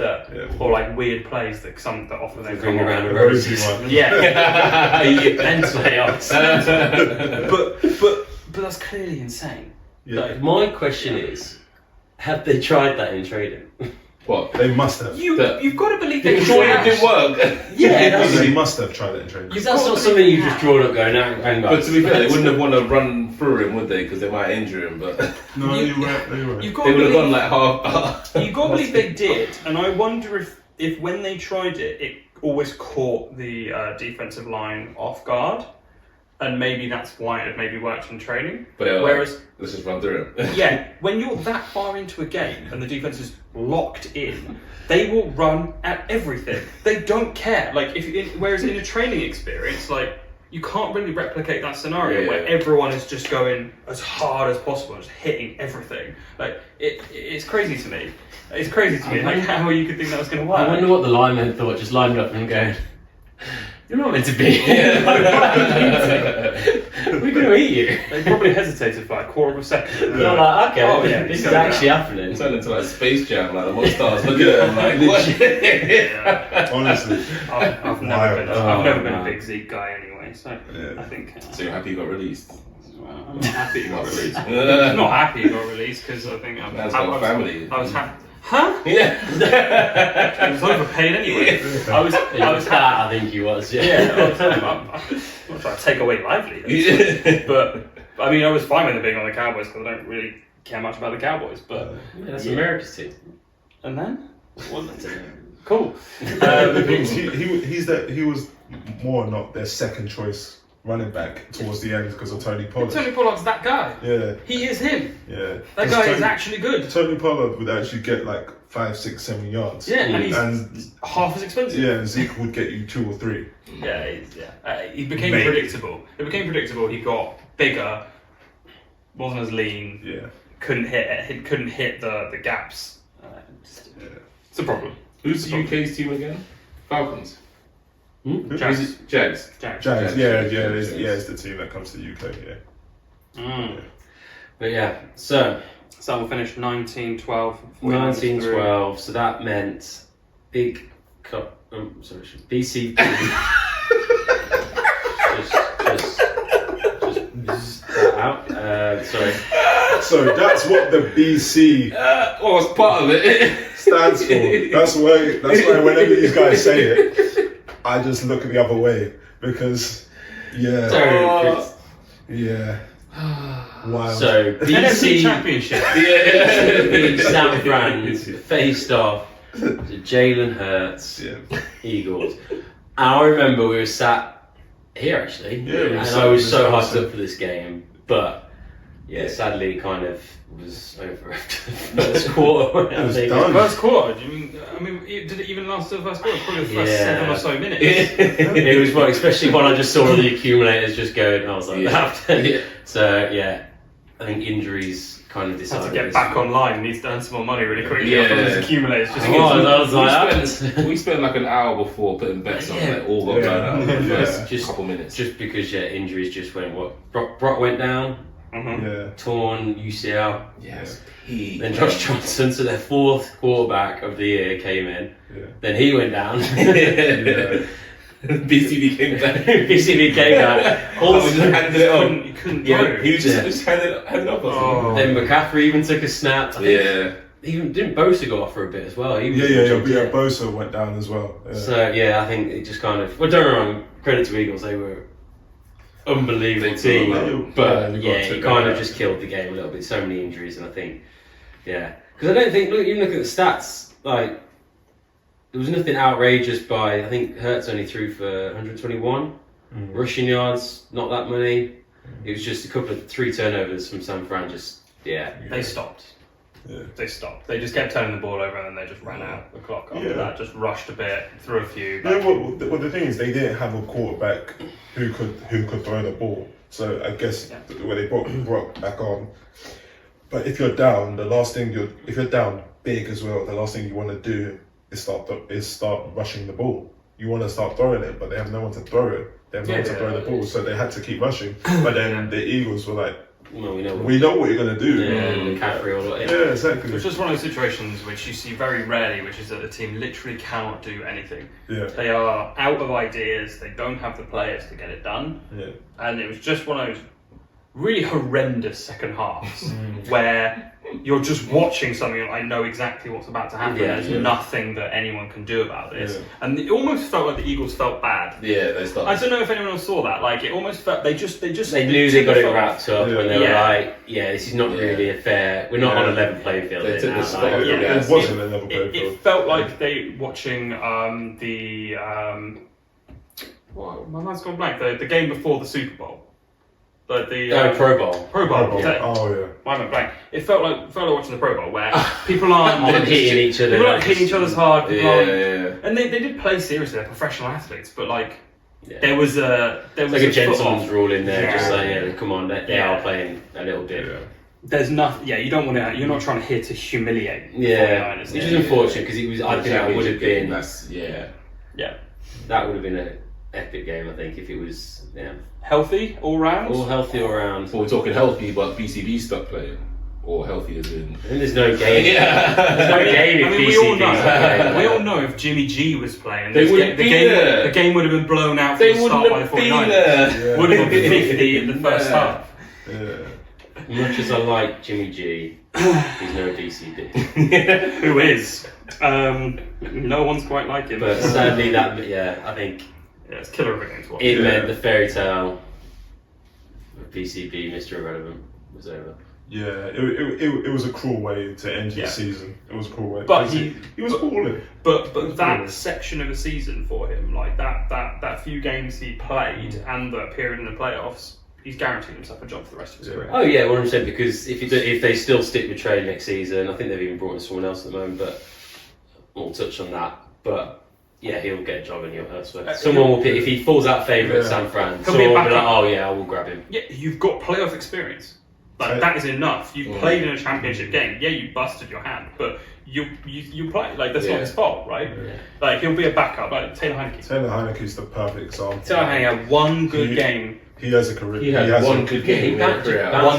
or like weird plays that often they Bring come around a around. rosy one. Yeah, and playoffs. but that's clearly insane. Yeah. Like, My question is, have they tried that in trading? What? They must have. you've got to believe they Sure, can. it did work. Yeah, They must have tried it in training. Because that's not something you just drawn up going, hang on. But to be fair, they wouldn't have want to run through him, would they? Because they might injure him. But No, you're right. You've got they to would have believe, gone like half. you've got to believe they did, and I wonder if when they tried it, it always caught the defensive line off guard, and maybe that's why it had maybe worked in training. But they were Whereas, like, let's just run through him. yeah, when you're that far into a game and the defense is locked in, they will run at everything. They don't care. Like whereas in a training experience, like you can't really replicate that scenario where everyone is just going as hard as possible, just hitting everything. Like it's crazy to me. It's crazy to me. Like how you could think that was going to work. I wonder what the linemen thought, just lined up and going, you're not meant to be here. We're going to eat you. They probably hesitated for like a quarter of a second. They're like, okay, Oh, yeah, this is go actually down. happening. It turned into like Space Jam, like the monsters looking at him like, what? Yeah. Honestly. I've never been a big Zeke guy anyway, so I think. So you're happy you got released? Well, I'm not happy he got released. I'm Man's not happy he got released because I think got a family. I was happy. Huh? Yeah. I was overpaid anyway. I was That, happy. I think he was, Yeah, I'm not trying to take away livelihoods. But I mean, I was fine with it being on the Cowboys because I don't really care much about the Cowboys. But that's America's team. and then cool. He was more not their second choice running back towards the end because of Tony Pollard. Tony Pollard's that guy. Yeah, He is him. yeah. That guy is actually good. Tony Pollard would actually get like 5, 6, 7 yards. Yeah, and he's And half as expensive. yeah, and Zeke would get you 2 or 3. He became Maybe. predictable. It became predictable. He got bigger, wasn't as lean. Yeah. Couldn't hit the gaps. It's a problem. Who's the UK's team again? Falcons. Jags. Jags. Jags. Jags. It's the team that comes to the UK. Yeah. But yeah, so So we'll finish 19-12. 1912, so that meant big cup. Sorry, BCB. just that out. Sorry. So that's what the BC. Well, it's part of it. stands for. That's why whenever these guys say it, I just look the other way because, yeah. Wow. So NFC BC Championship. BCB San Fran faced off to Jalen Hurts Eagles. And I remember we were sat here actually, and I was so hyped up for this game, but sadly, it kind of was over after the first quarter. It was done. First quarter? Do you mean? I mean, did it even last to the first quarter? Probably the first 7 or so minutes. It was well, especially when I just saw the accumulators just going. I was like, So I think injuries kind of decided Had to get back online. Needs to earn some more money really quickly. Yeah. After those accumulators. Just we spent like an hour before putting bets on it. All got blown out in the first just couple minutes. Just because injuries just went. Brock went down. Torn UCL. Yes. Then Josh Johnson, so their 4th quarterback of the year, came in. Yeah. Then he went down. BCB came back. BCB came back. Handed it on. You couldn't Yeah, throw. He just handed it up. Oh. Then McCaffrey even took a snap. I think Yeah. Even didn't Bosa go off for a bit as well? He was Bosa went down as well. Yeah. So I think it just kind of. Well, don't get me wrong. Credit to Eagles, they were unbelievable team, but it kind of just killed the game a little bit. So many injuries, and I think, because I don't think. Even look at the stats. Like there was nothing outrageous by. I think Hurts only threw for 121 rushing yards, not that many. It was just a couple of 3 turnovers from San Fran. They stopped. Yeah. They stopped. They just kept turning the ball over and then they just ran out the clock after that. Just rushed a bit, threw a few. Well, the thing is, they didn't have a quarterback who could throw the ball. So I guess when they brought Brock back on, but if you're down, if you're down big as well, the last thing you want to do is start rushing the ball. You want to start throwing it, but they have no one to throw it. They have no one to throw the ball, so they had to keep rushing. But then the Eagles were like, well, we know what you're going to do. McCaffrey or Yeah, exactly. It's just one of those situations which you see very rarely, which is that the team literally cannot do anything. Yeah. They are out of ideas. They don't have the players to get it done. Yeah. And it was just one of those really horrendous second halves where you're just watching something and I know exactly what's about to happen. There's nothing that anyone can do about this. Yeah. And it almost felt like the Eagles felt bad. Yeah, they started. I don't know if anyone else saw that. Like it almost felt they knew they got it wrapped up and they were like, this is not really a fair. We're not on a level playing field. They took the spot. It wasn't a level playing field. It felt like they watching the my mind's gone blank. The game before the Super Bowl. But the Pro Bowl. Pro Bowl. Mine went blank. It felt like watching the Pro Bowl where people aren't hitting each other. People aren't hitting each other as hard. And they did play seriously. They're professional athletes, but like there was like a gentleman's rule in there. Just like come on, they are playing a little bit. Yeah. There's nothing. Yeah, you don't want to. You're not trying here to humiliate. Which is unfortunate because it was. I think that would have been. That would have been an epic game. I think if it was healthy all round. All healthy all round. Well, we're talking healthy, but BCB stopped playing. Or healthy as in. And there's no game. There's no game if BCB's playing. We all know if Jimmy G was playing, they wouldn't be there. The game would have been blown out from the start by the 49ers. Would have been 50 in the first half. Yeah. Much as I like Jimmy G, he's no BCB. Who is? No one's quite like him. But sadly, I think it's killer of a game to watch. It meant the fairy tale of BCB, Mr. Irrelevant, was over. Yeah, it was a cruel way to end the season. It was a cruel way. But he was balling. But that section of the season for him, like that few games he played and the period in the playoffs, he's guaranteed himself a job for the rest of his career. Oh yeah, 100%. Because if they still stick with Trey next season, I think they've even brought in someone else at the moment. But we'll touch on that. But yeah, he'll get a job in elsewhere. Someone will pick if he falls out of favour at San Fran. Someone will be like, oh yeah, I will grab him. Yeah, you've got playoff experience. Like that is enough. You've played in a championship game. Yeah, you busted your hand, but you play. Like that's not his fault, right? Yeah. Like he'll be a backup. Like Taylor Heineke. Taylor Heineke's the perfect example. Taylor Heineke had one good game. He has a career. He has one good game. One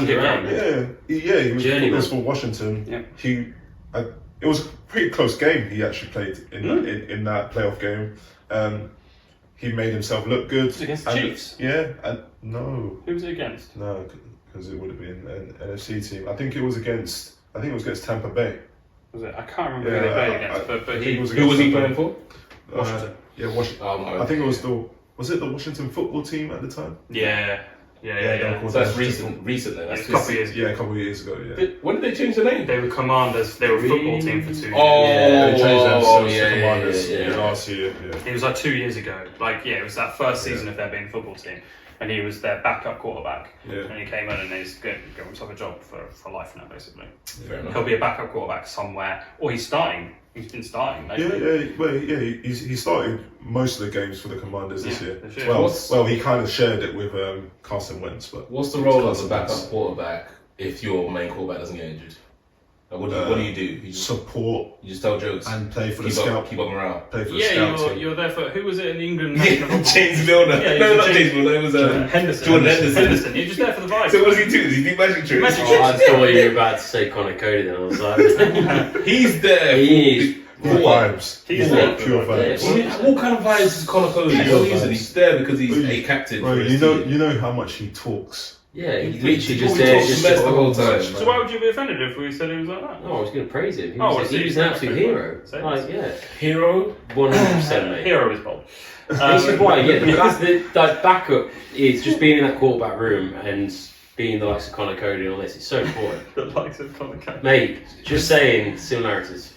good game. Yeah. He was for Washington. Yeah. It was a pretty close game. He actually played in that playoff game. He made himself look good. Was it against the Chiefs? Yeah. No. Who was it against? No. Because it would have been an NFC team. I think it was against Tampa Bay. Was it? I can't remember who they played against, but he was. Who was he playing for? Washington. Yeah, Washington. I think it was the Washington football team at the time? Yeah. So that's recent then. That's a couple of years ago. Yeah, a couple of years ago. Yeah. When did they change the name? They were Commanders. They were a football team for 2 years. They changed themselves to yeah, Commanders yeah. last year. Yeah. It was like 2 years ago. It was that first season of their being a football team, and he was their backup quarterback. Yeah. And he came in and he's got himself a job for life now, basically. Fair enough. He'll be a backup quarterback somewhere, or he's starting. He's been starting. He started most of the games for the Commanders this year. This year. Well, he kind of shared it with Carson Wentz, but What's the role of the backup quarterback if your main quarterback doesn't get injured? Like, what do you do? You just tell jokes and play for the keep scout. up, keep up morale. Play for the scout team. You're there for who was it in the England? James Milner. Yeah, no, not James Milner. It was Henderson. Jordan Henderson. You're just there for the vibe. So what does he do? Does he do magic tricks? Magic Oh, I thought you were about to say Connor Cody then. I was like, He's there. he is. Pure vibes. He's Pure vibes. Yeah. What kind of vibes is Connor Cody? He's there because he's a captain. Bro, for his team. you know how much he talks. Yeah, he's literally He just talks there, mess just the whole time. So why would you be offended if we said he was like that? No, I was going to praise him. He Oh, was, I he see. was an absolute hero. Say Like, yeah, Hero. 100%, mate. Hero is bold. This is why, that backup is just being in that quarterback room and being the likes of Connor Cody and all this. It's so important. The likes of Connor Cody. Mate, just saying similarities.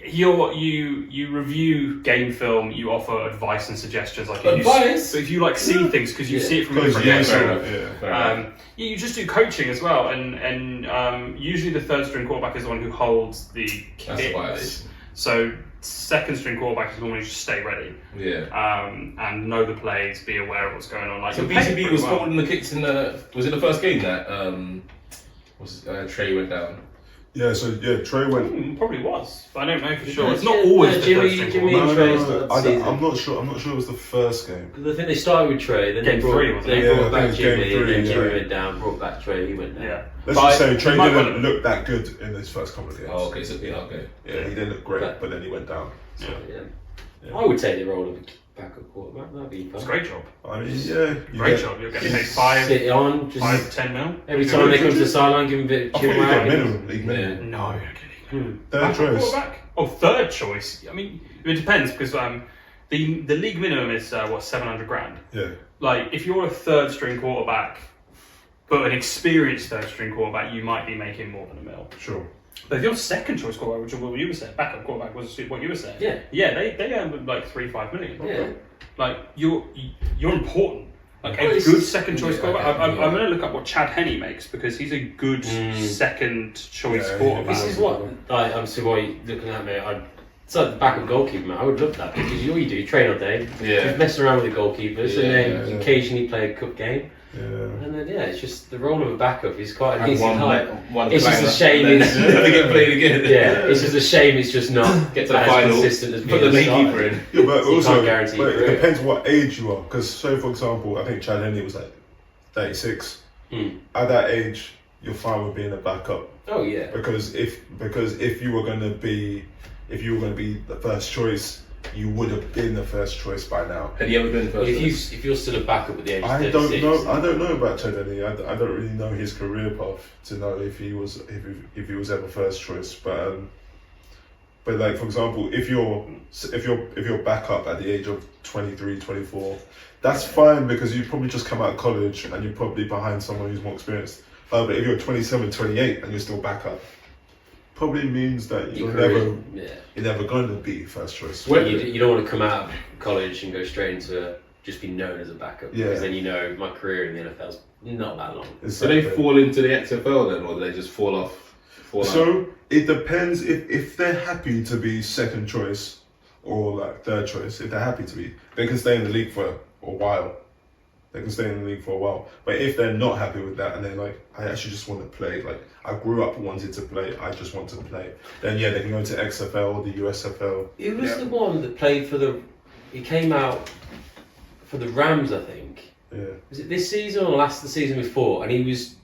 You review game film, you offer advice and suggestions. Like Advice? if you see things because you see it from Because different yeah, angles. fair enough. You just do coaching as well, and usually the third string quarterback is the one who holds the That's kicks. wise. So second string quarterback is normally just stay ready, Yeah. and know the plays, be aware of what's going on. Like So you're paid BCB pretty was well. holding the kicks in the. Was it the first game that Trey went down? Yeah, so Trey went. Probably was, but I don't know for sure. Yeah, It's not always the Jimmy- third string Jimmy quarterback. and Trey started the season. I'm not sure. I'm not sure it was the first game. Because I think they started with Trey, then Game they brought, three, wasn't it? Yeah, I brought think back it was game Jimmy, and then three, Jimmy yeah. went down, brought back Trey, he went down. Yeah. Let's But just say Trey he might didn't win. look that good in his first couple of games. Oh, okay. So okay. Yeah, he didn't look great, but then he went down. So, Yeah. I would take the role of a backup quarterback, that'd be fun. It's a great job. I mean, yeah, Great job. You're getting paid 5, Sit on, just 10 mil. every time they come to the sideline, give him a bit I of thought chill you got out. minimum, league minimum. No, you're kidding. Third Backup choice. quarterback? Oh, third choice. I mean, it depends because the league minimum is $700,000. Yeah, Like if you're a third string quarterback, but an experienced third string quarterback, you might be making more than $1 million. sure. But if you're second choice quarterback, which is what you were saying, backup quarterback was what you were saying. Yeah. They earn like 3-5 million. Probably. Yeah. Like you're important. Like Well, a it's- good second choice yeah, quarterback. I'm yeah. going to look up what Chad Henne makes because he's a good second choice Yeah, quarterback. This is what I'm so why you're looking at me. It's like the backup goalkeeper, man. I would love that because all you do, you train all day, Yeah. just mess around with the goalkeepers, and then Yeah. you occasionally play a cup game, Yeah. and then it's just the role of a backup is quite an And easy one height. one It's just a clanger, shame and it's- then never get played again. Yeah, it's just a shame it's just not Get to the as final. consistent as Put being the a main starter. keeper in. Yeah, but So you also, can't guarantee but your it career. depends what age you are. Because, say for example, I think Chad Henne was like 36. At that age, you're fine with being a backup Oh yeah. because if you were going to be the first choice, you would have been the first choice by now. Had he ever been first? If you're still a backup at the age of I 36, don't know about Chad Henne. I don't really know his career path to know if he was ever first choice. But like for example, if you're back up at the age of 23, 24, that's fine because you probably just come out of college and you're probably behind someone who's more experienced. But if you're 27, 28 and you're still back up, probably means that your you're career, never going to be first choice. You don't want to come out of college and go straight into just be known as a backup Yeah. because then you know my career in the NFL's not that long. Do they fall into the XFL then, or do they just fall off? So it depends if they're happy to be second choice or like third choice. If they're happy to be, they can stay in the league for a while. But if they're not happy with that and they're like, I actually just want to play, like I grew up wanting to play, I just want to play, then yeah, they can go to XFL, the USFL. It was the one that played for he came out for the Rams, I think. Yeah. Was it this season or the season before? And he was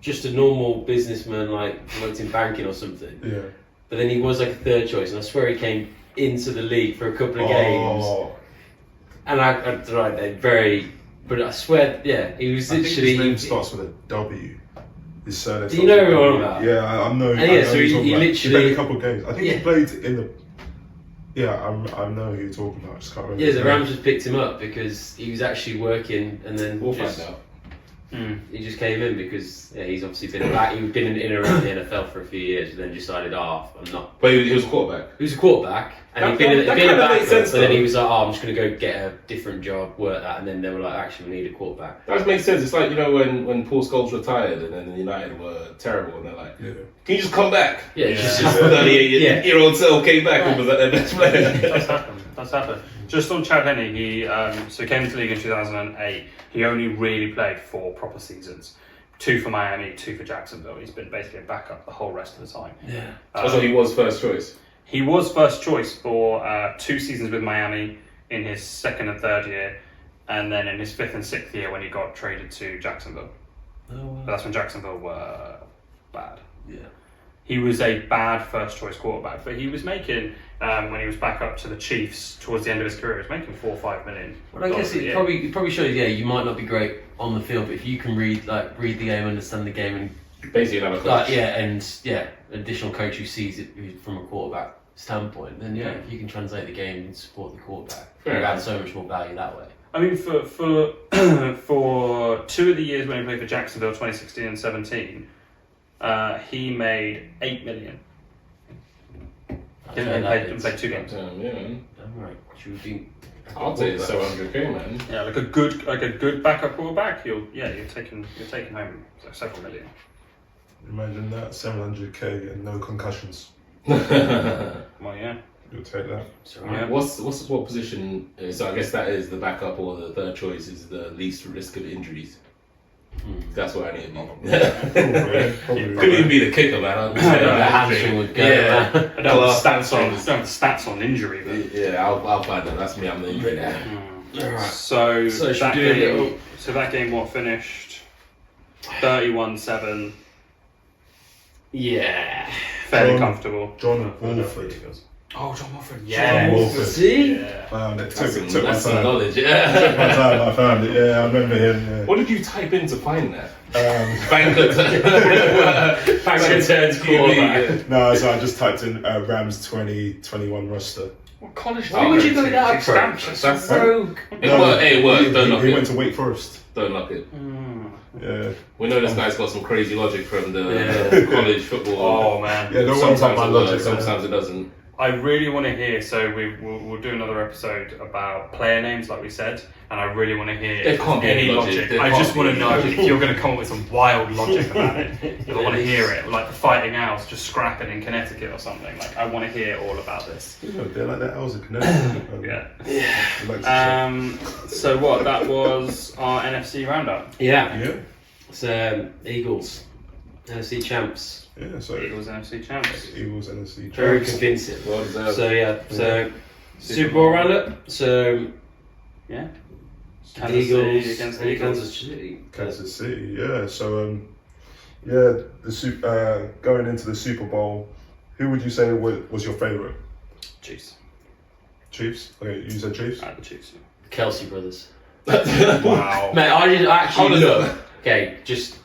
just a normal businessman, like worked in banking or something. Yeah. But then he was like a third choice, and I swear he came into the league for a couple of games. And I don't know, they're very. But I swear, yeah, he was I think literally. his name starts with a W. his surname. Do you know who I'm about? Yeah, I know. And I yeah, know so who you're he talking about. literally- played a couple of games. I think Yeah. he played in the. Yeah, I know who you're talking about. I just can't remember. Yeah, his the name. Rams just picked him up because he was actually working, and then We'll just, find out. he just came in because he's obviously been back. He'd been in and around the NFL for a few years, but then decided, I'm not. But he was a quarterback. He was a quarterback, and That- he'd been, that a kinda backup, makes sense, but then though. he was like, I'm just going to go get a different job, work that, and then they were like, actually, we need a quarterback. That makes sense. It's like, when Paul Scholes retired and then United were terrible and they're like, Yeah. can you just come back? Yeah, Yeah. just His 38-year-old self came back and was their best player. That's happened. Just on Chad Henne, he came into the league in 2008. He only really played 4 proper seasons. 2 for Miami, 2 for Jacksonville. He's been basically a backup the whole rest of the time. Yeah. So he was first choice. He was first choice for 2 seasons with Miami in his 2nd and 3rd year, and then in his 5th and 6th year when he got traded to Jacksonville. But that's when Jacksonville were bad. Yeah. He was a bad first choice quarterback, but he was making, when he was back up to the Chiefs towards the end of his career, he was making $4 or $5 million. Well, I guess it probably shows. Yeah, you might not be great on the field, but if you can read the game, understand the game, and Basically another coach. additional coach who sees it from a quarterback standpoint, then if you can translate the game and support the quarterback, you add so much more value that way. I mean, for for 2 of the years when he played for Jacksonville, 2016 and 17, he made $8 million. Didn't play 2 games. Yeah, man. Alright, should we be? I'll take 700k, man. Yeah, like a good backup quarterback, you're taking home several million. Imagine that, 700k and no concussions. Well, yeah. You'll take that. Yeah. What position? So I guess that is the backup or the third choice is the least risk of injuries. That's what I need to be. Probably. Could even be the kicker, man. The hamstring would go. I don't Well, have stats on injury, but Yeah, I'll find that. That's me. I'm the injury guy. Alright. So So should that we do a game, little- that game what finished 31-7, Yeah. fairly John- comfortable. John Wolford. Oh, John Wolford, John yeah. Wolford. See? Yeah. Found it. That's Took some my time. knowledge. Took Yeah. my time. I found it. Yeah, I remember him. What did you type in to find that? Yeah. Bank returns QB. No, so I just typed in Rams 2021 roster. What college Why would you go that approach? That's Rogue. It worked. Don't knock He went it. to Wake Forest. Don't knock it. Yeah. We know this guy's got some crazy logic from the Yeah. college football. Oh man. Yeah, don't worry about Sometimes my it logic. works, sometimes it doesn't. I really want to hear. So we'll do another episode about player names, like we said, and I really want to hear There can't be any any logic. logic. There I can't just want be to know any if you're going to come up with some wild logic about it. I want to hear it, like the Fighting Owls just scrapping in Connecticut or something. Like I want to hear all about this. You know, they're like that. I was a Connecticut. Yeah. I'd like to So what? That was our NFC roundup. Yeah. say. It's Eagles, NFC champs. Yeah, so Eagles NFC champs. Eagles NFC. Very champs. convincing. Well deserved. So Super Bowl roundup. So Yeah. the Kansas Eagles City against the Eagles. Kansas City. Kansas City, yeah. So, going into the Super Bowl, who would you say was your favorite? Chiefs. Chiefs. Okay, you said Chiefs. The Chiefs. Kelce brothers. Wow. Mate, I actually How love. Okay, just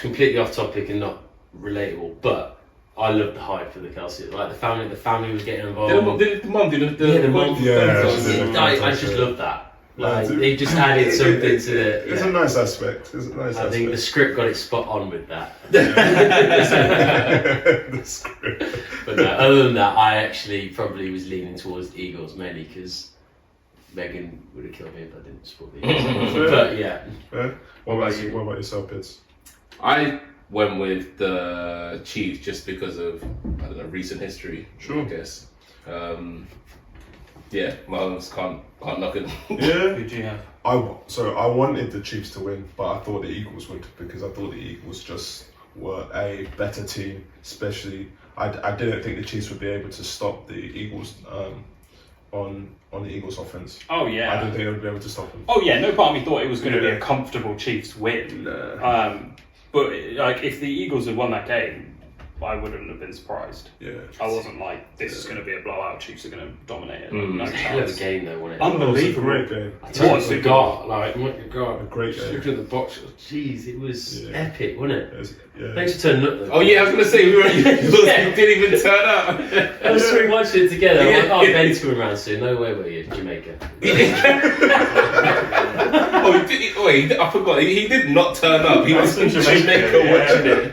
completely off topic and not relatable, but I love the hype for the Kelce. Like the family was getting involved. Did the mum do the Yeah, the mum. Yeah, photos? she did. I just love that. Like Yeah, they just added something to the. It's yeah. a nice aspect. It's a nice I think the script got it spot on with that. the script. But no, other than that, I actually probably was leaning towards the Eagles mainly because Megan would have killed me if I didn't support the Eagles. But yeah. Yeah. What about you? What about yourself, Pids? I went with the Chiefs just because of recent history. Sure. I guess. Yeah, Mahomes can't knock it. Yeah. Who do you have? I wanted the Chiefs to win, but I thought the Eagles would because I thought the Eagles just were a better team. Especially, I didn't think the Chiefs would be able to stop the Eagles on the Eagles offense. Oh yeah. I didn't think they would be able to stop them. Oh yeah. No part of me thought it was going to be Yeah. a comfortable Chiefs win. Nah. But like, if the Eagles had won that game, I wouldn't have been surprised. Yeah. I wasn't like, this is going to be a blowout. Chiefs are going to dominate it. No Hell of a chance. game though, wasn't it? Unbelievable. It was a great game. I totally What? forgot. Like, my God, A great game. looking at the box. Jeez, it was Yeah. epic, wasn't it? It was- yeah. Thanks for turning up. Though. Oh yeah, I was gonna say we were. Yeah. You didn't even turn up. I was three watching it together. I'm like, oh, Yeah. Ben's coming around soon. No way, were you, Jamaica? Oh, he did, wait, I forgot. He did not turn up. He was in Jamaica, Jamaica yeah. watching it.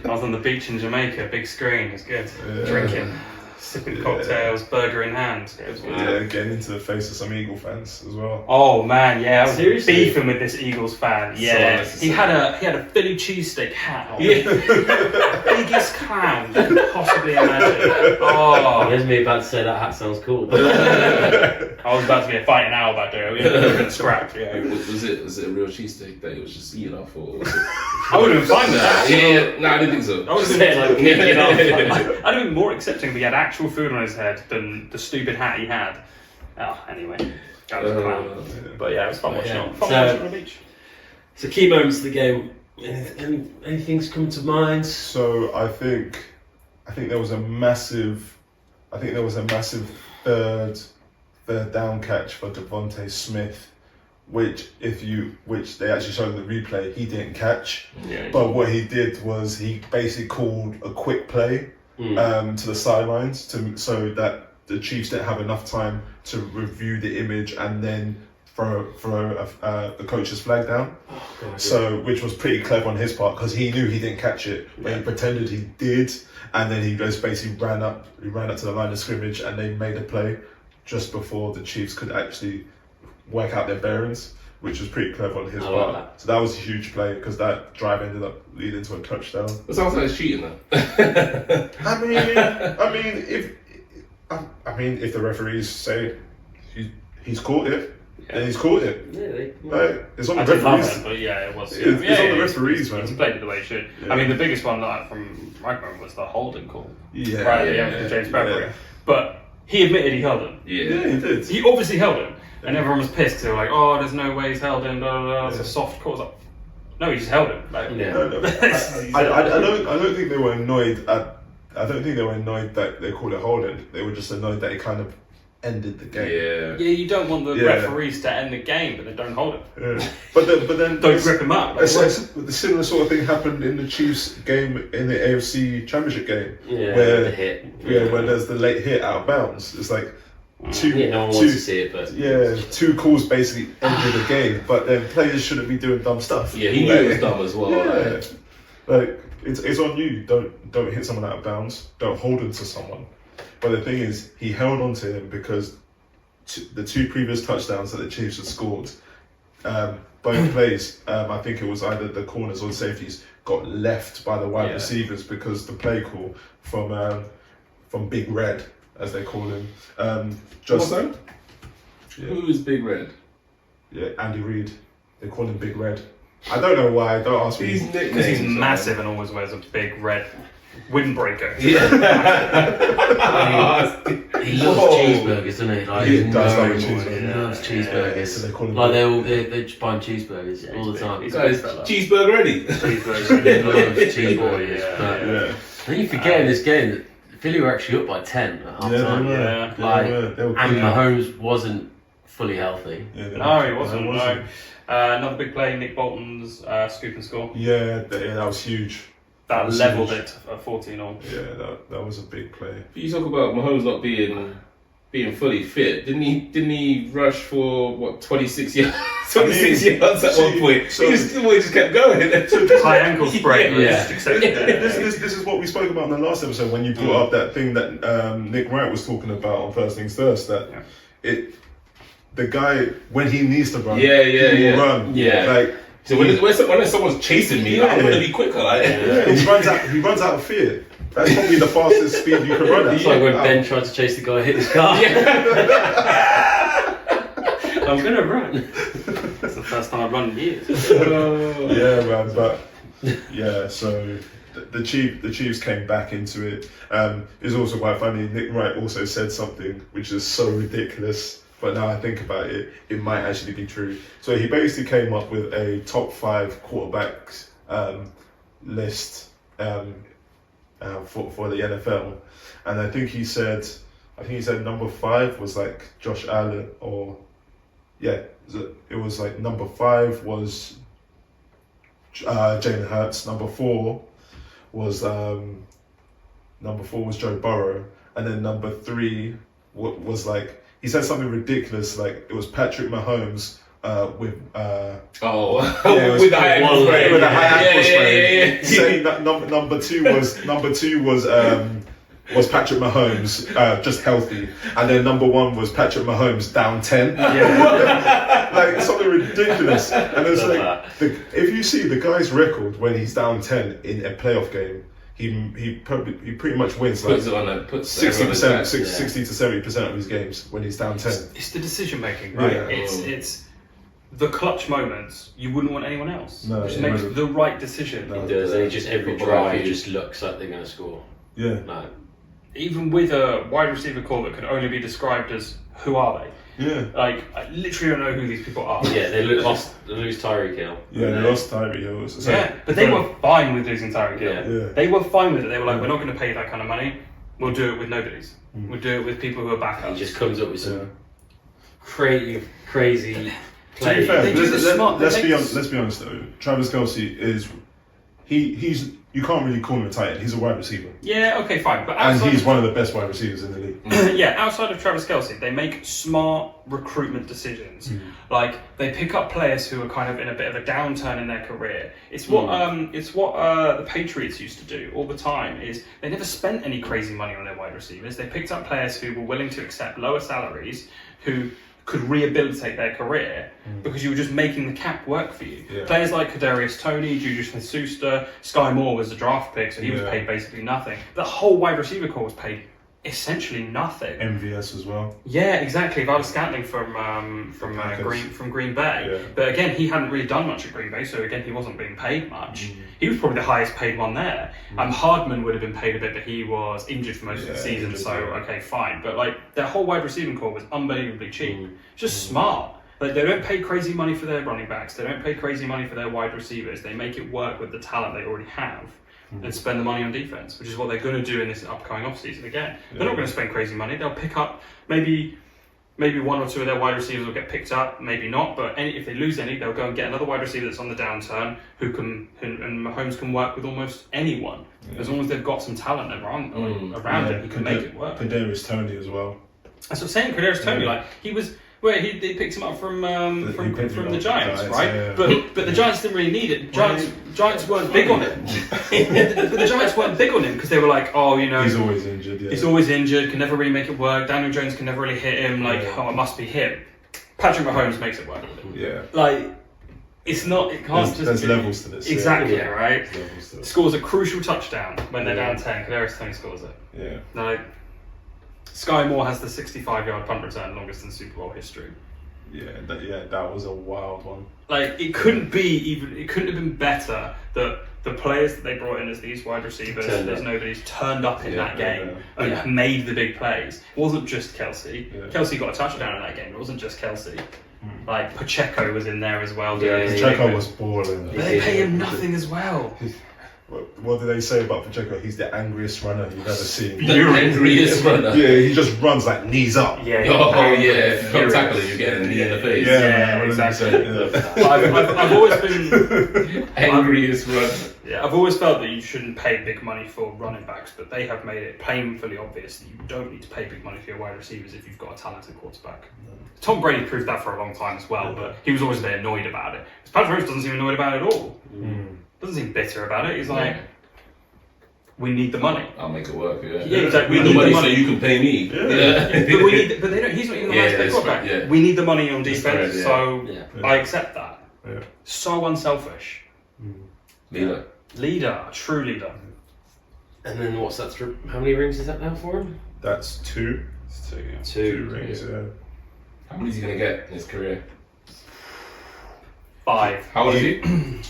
I was on the beach in Jamaica, big screen, it was good. Yeah. Drinking, sipping cocktails, burger in hand. It was good. Yeah, getting into the face of some Eagle fans as well. Oh man, yeah, I was Seriously? beefing with this Eagles fan. Yeah, unnecessary. he had a Philly cheesesteak hat on. Yeah. Biggest clown you could possibly imagine. Oh, There's me about to say that hat sounds cool. I was about to be a fighting owl back there. We would have been scrapped. Yeah, Was it a real cheesesteak that he was just eating off, or was it? I would have been fine with that. Yeah, no, I didn't think so. I would have Say it like kicking off. I'd have been more accepting if he had actual food on his head than the stupid hat he had. Oh, anyway, that was a clown. But yeah, it was fun watching it. Fun So- watching on the beach. So key moments of the game. Anything's come to mind? So I think there was a massive third down catch for Devontae Smith, which they actually showed in the replay, he didn't catch. Yeah. But what he did was he basically called a quick play to the sidelines so that the Chiefs didn't have enough time to review the image and then throw the coach's flag down. So, which was pretty clever on his part because he knew he didn't catch it, but he pretended he did, and then he just basically ran up to the line of scrimmage, and they made a play just before the Chiefs could actually work out their bearings, which was pretty clever on his I like part. that. So that was a huge play because that drive ended up leading to a touchdown. That sounds like it's cheating though. I mean, if the referees say he's caught it, then he's caught it. Yeah, Like, it's on I the did love referees. it, but yeah, it was. It's on the referees, He man. played it the way he should. Yeah. I mean, the biggest one that from my point was the holding call. Yeah, Right at the yeah, end for yeah, James Bradbury. yeah. But he admitted he held him. Yeah, Yeah. he did. He obviously held him. And everyone was pissed. They were like, oh, there's no way he's held him. Blah, blah, blah. It's a soft call. It's like, no, he just held him. Like, Yeah. No, I don't think they were annoyed at. I don't think they were annoyed that they called it holding. They were just annoyed that it kind of ended the game. Yeah. Yeah, you don't want the Yeah. referees to end the game, but they don't hold him. Yeah. But then Don't rip him up. Like, the similar sort of thing happened in the Chiefs game in the AFC Championship game, Yeah, where the hit. when there's the late hit out of bounds. It's like two. Yeah, no one two- wants to see it, but Yeah, two calls basically ended the game, but then players shouldn't be doing dumb stuff. Yeah, he knew it was dumb as well. Yeah. Like, Like it's on you. Don't hit someone out of bounds. Don't hold on to someone. But the thing is, he held on to him because the two previous touchdowns that the Chiefs had scored, both plays, I think it was either the corners or the safeties, got left by the wide Yeah. receivers because the play call from Big Red, as they call him, what's that? Yeah. Who is Big Red? Yeah, Andy Reid. They call him Big Red. I don't know why. Don't ask me. These because nicknames. he's massive and always wears a big red windbreaker. Yeah. he loves Whoa. cheeseburgers, doesn't he? Like, He does love he cheeseburgers. loves So cheeseburgers. they call him Like Big they just buy cheeseburgers all the time. He's- Guys, cheeseburger ready. Cheeseburgers. He loves Big cheeseburgers. boy, yeah. But Yeah. then you forget in this game that Philly were actually up by 10 at half Yeah, time. they were. Yeah. Like, They were and good. Mahomes wasn't fully healthy. Yeah, they No, were. he wasn't. No. Another big play, Nick Bolton's scoop and score. Yeah, that was huge. That was levelled huge. it at 14-all. Yeah, that was a big play. You talk about Mahomes not being fully fit. Didn't he rush for what 26 yards? 26 yards at one point. so- He just kept going. High ankle sprain. Yeah. Just accept it. This is what we spoke about in the last episode when you brought up that thing that Nick Wright was talking about on First Things First. That the guy when he needs to run, Yeah, he will run. Yeah. Like So when someone's chasing me, I'm gonna be quicker. Like, he runs out of fear. That's probably the fastest speed you can run at. It's like when Ben tried to chase the guy, hit his car. I'm gonna run. That's the first time I've run in years. Yeah, man, but yeah, so the Chiefs came back into it. It's also quite funny. Nick Wright also said something which is so ridiculous, but now I think about it, it might actually be true. So he basically came up with a top 5 quarterbacks list for the NFL, and I think he said number 5 was like Josh Allen, or it was like number 5 was Jalen Hurts, number 4 was Joe Burrow, and then number 3 was like, he said something ridiculous, like it was Patrick Mahomes with with the high ankle sprain. With a high ankle sprain. Yeah. He said that number two was Patrick Mahomes just healthy, and then number 1 was Patrick Mahomes down 10. Like something ridiculous. And it's like if you see the guy's record when he's down 10 in a playoff game, he pretty much wins like 60% to 70% of his games when he's down 10. It's the decision making, right? Yeah. It's the clutch moments. You wouldn't want anyone else. No, just makes the right decision. He does, and every drive he just looks like they're going to score. Yeah. No. Even with a wide receiver core that could only be described as who are they? Yeah. Like, I literally don't know who these people are. Yeah, they lose Tyreek Hill. Yeah, they lost Tyreek Hill. So, but they were fine with losing Tyreek Hill. Yeah. They were fine with it. They were like, we're not going to pay that kind of money. We'll do it with nobodies. We'll do it with people who are backups. He just comes up with some creative, crazy To be plays. fair, They do this smart. let's be honest though. Travis Kelce is he's you can't really call him a tight end. He's a wide receiver, Yeah, okay, fine. But and outside he's one of the best wide receivers in the league. yeah, outside of Travis Kelce, they make smart recruitment decisions. Like they pick up players who are kind of in a bit of a downturn in their career. It's what the Patriots used to do all the time. Is they never spent any crazy money on their wide receivers. They picked up players who were willing to accept lower salaries, who could rehabilitate their career because you were just making the cap work for you. Yeah. Players like Kadarius Toney, Juju Smith-Schuster, Sky Moore was a draft pick, so he was paid basically nothing. The whole wide receiver core was paid essentially nothing. MVS as well. Yeah, exactly. Valdez Scantling from Green Bay. Yeah. But again, he hadn't really done much at Green Bay, so again, he wasn't being paid much. He was probably the highest paid one there. Hardman would have been paid a bit, but he was injured for most of the season, so okay, fine. But like their whole wide receiving core was unbelievably cheap. Just smart. Like they don't pay crazy money for their running backs. They don't pay crazy money for their wide receivers. They make it work with the talent they already have. And spend the money on defense, which is what they're going to do in this upcoming offseason again. They're not going to spend crazy money. They'll pick up maybe 1 or 2 of their wide receivers will get picked up, maybe not. But if they lose any, they'll go and get another wide receiver that's on the downturn and Mahomes can work with almost anyone as long as they've got some talent around him. He can make it work. Kadarius Toney as well. That's what I'm saying. Kadarius Toney, like he was. Where he picked him up from the Giants, right? Yeah. But the Giants didn't really need it. Giants weren't big on it. But the Giants weren't big on him because they were like, oh, you know, He's always injured. Yeah. he's always injured, can never really make it work. Daniel Jones can never really hit him. Like, oh, it must be him. Patrick Mahomes makes it work with him. Yeah. Like, it's not. It can't There's be. levels to this. Exactly, yeah. right? There's levels to this. Scores a crucial touchdown when they're down 10. Kadarius Toney scores it. Yeah. Like, Sky Moore has the 65-yard punt return longest in Super Bowl history. Yeah, that was a wild one. Like it couldn't have been better that the players that they brought in as these wide receivers, nobody's turned up in that game and made the big plays. It wasn't just Kelce. Yeah. Kelce got a touchdown in that game. It wasn't just Kelce. Like Pacheco was in there as well. Yeah, Pacheco was balling. But they pay him nothing as well. What do they say about Pacheco? He's the angriest runner you've ever seen. The angriest runner. Yeah, he just runs like knees up. If you can't tackle him, you're getting a knee in the face. Yeah, exactly. I've always been angriest runner. Yeah, I've always felt that you shouldn't pay big money for running backs, but they have made it painfully obvious that you don't need to pay big money for your wide receivers if you've got a talented quarterback. Tom Brady proved that for a long time as well, but he was always a bit annoyed about it. Patrick Mahomes doesn't seem annoyed about it at all. Doesn't seem bitter about it. He's like, we need the money. I'll make it work. Yeah, exactly. We need the money so you can pay me. But we need. But they don't. He's not even the highest paid quarterback. Yeah. We need the money on defense, Right, so I accept that. Yeah. So unselfish. Leader. Leader, true leader. And then what's that? How many rings is that now for him? That's two. It's two, yeah. Two rings, yeah. How many is he gonna get in his career? 5. How old is he?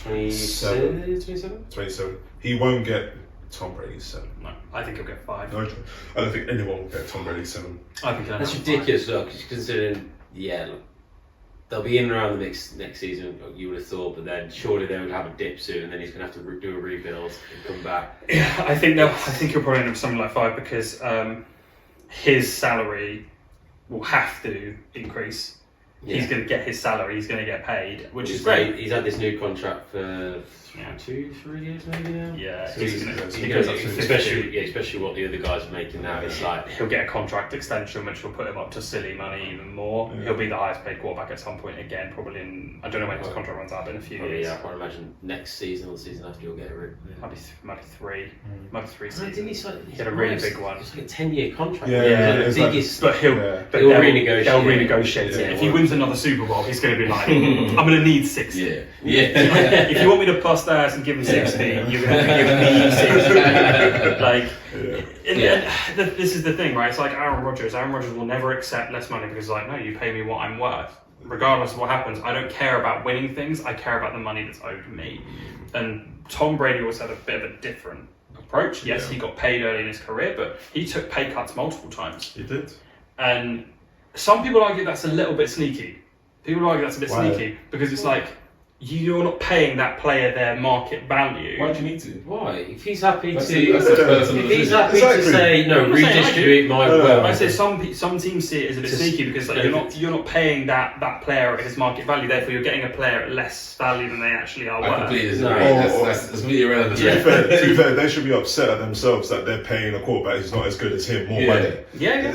27? 27. He won't get Tom Brady's 7. No, I think he'll get 5. No, I don't think anyone will get Tom Brady's 7. I think he'll That's have ridiculous, though, because considering, they'll be in and around the mix next season, you would have thought, but then surely they would have a dip soon, and then he's going to have to do a rebuild and come back. Yeah, I think he'll probably end up something like 5 because his salary will have to increase. Yeah. He's going to get his salary. He's going to get paid, which is great. great. He's had this new contract for 2-3 years maybe now. Yeah, So he's he gonna, goes up to especially what the other guys are making now. It's like he'll get a contract extension, which will put him up to silly money even more. Yeah. He'll be the highest paid quarterback at some point again, probably in, I don't know when his contract runs out, but in a few years. yeah, I can't imagine next season or the season after you'll get a Might be three. Might be 3 Didn't seasons. he Get a really big one. It's like a 10-year contract. Yeah, the it's like- biggest. But he'll Yeah. but He'll they'll renegotiate. They'll renegotiate Yeah, it. If he wins another Super Bowl, he's going to be like, I'm going to need 60. Yeah. If you want me to bust ass and give him 60, you're going to have to give me 60. Like, this is the thing, right? It's like Aaron Rodgers. Aaron Rodgers will never accept less money because, like, no, you pay me what I'm worth. Regardless of what happens, I don't care about winning things. I care about the money that's owed me. And Tom Brady always had a bit of a different approach. Yes, he got paid early in his career, but he took pay cuts multiple times. He did. And some people argue that's a little bit sneaky. People argue that's a bit sneaky because it's like you're not paying that player their market value. Why do you need to? Why? If he's happy That's to, a personal if he's decision. happy to Exactly. say no, I'm not saying I redistribute my No, no, wealth. I say some teams see it as a bit sneaky because like, you're not paying that player at his market value. Therefore, you're getting a player at less value than they actually are I worth. completely disagree. No. That's really irrelevant. To be fair, they should be upset at themselves that they're paying a quarterback who's not as good as him more money. Yeah.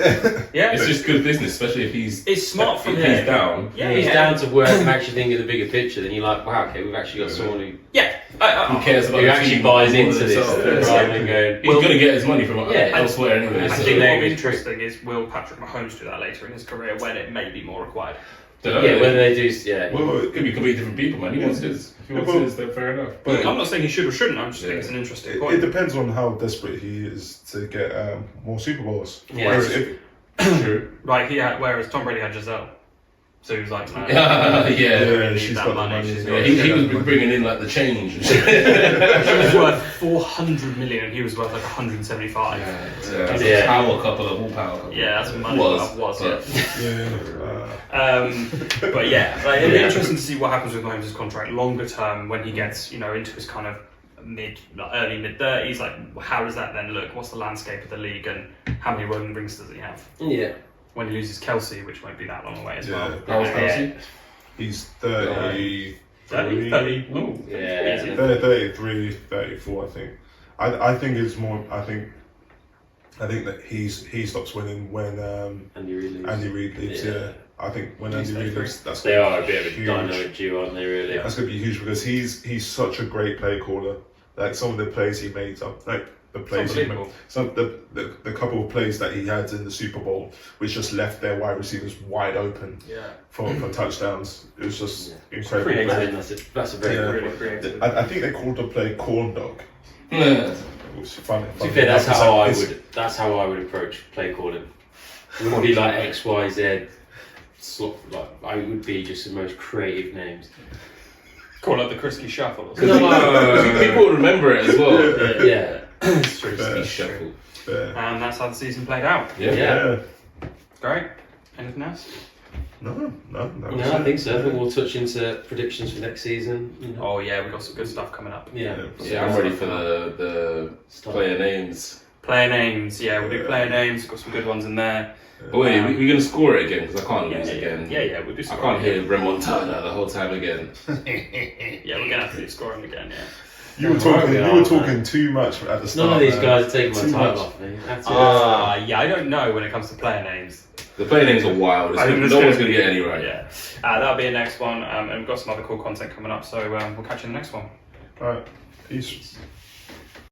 It's just good business, especially if he's It's smart from if him. he's down. Yeah, If he's yeah. down to work and actually think of the bigger picture, then you're like, wow, okay, we've actually got someone who Who cares about who the actually team buys more into than this himself? rather than going. He's gonna get his money from Yeah. elsewhere anyway. I so- think what will be Maybe. interesting is will Patrick Mahomes do that later in his career when it may be more required. Dunno. Yeah, whether they do, Well, It could be completely different people, man. He wants his. If he wants his, then fair enough. But I'm not saying he should or shouldn't. I'm just thinking it's an interesting it point. depends on how desperate he is to get more Super Bowls. Yeah. Whereas if, True. Right, whereas Tom Brady had Giselle. So he was like, no, Yeah. she's got the money. she's Yeah, he was bringing in like the change. He was worth 400 million and he was worth like 175. Yeah. Power couple of all power couple. Yeah, that's money. Was. But yeah, like, it'll be interesting to see what happens with Mahomes' contract longer term when he gets, into his kind of early mid 30s. Like, how does that then look? What's the landscape of the league and how many Roman rings does he have? Yeah. When he loses Kelce, which won't be that long away as well. How old's Kelce? he's 30, 30? Ooh, Yeah. easy. 33, 34, I think. I think it's more. I think that he stops winning when Andy Reid leaves. Andy Reid leaves. Yeah. I think when Andy Reid leaves, that's They gonna are be a bit of a huge. dynamic duo, aren't they, really? That's going to be huge because he's such a great play caller. Like some of the plays he made up, like the plays he made, some the couple of plays that he had in the Super Bowl, which just left their wide receivers wide open for touchdowns. It was just incredible. Creative. That's a very Really creative. I think they called the play corn dog. Yeah. It was funny. To be fair, that's how I would approach play calling. It wouldn't be like X, Y, Z. Like I would be just the most creative names. Call it the Kriski Shuffle. People would remember it as well. Yeah. It's true. Fair. Shuffle. And that's how the season played out. Yeah. Great. Anything else? No. No, I think so. I think we'll touch into predictions for next season. Oh yeah, we've got some good stuff coming up. Yeah. Yeah, I'm ready for the player names. Player names, we'll do player names. Got some good ones in there. But wait, we're going to score it again because I can't lose again. Yeah, we'll do I scoring. can't hear Remontada the whole time again. Yeah, we're gonna have to do scoring again. Yeah. You were talking too much at the start. None of these guys are taking my Too time much. off me. Yeah, I don't know when it comes to player names. The player names are wild. I think No it's one's gonna going to get any right. Yeah, that'll be the next one. And we've got some other cool content coming up, so we'll catch you in the next one. Alright, peace.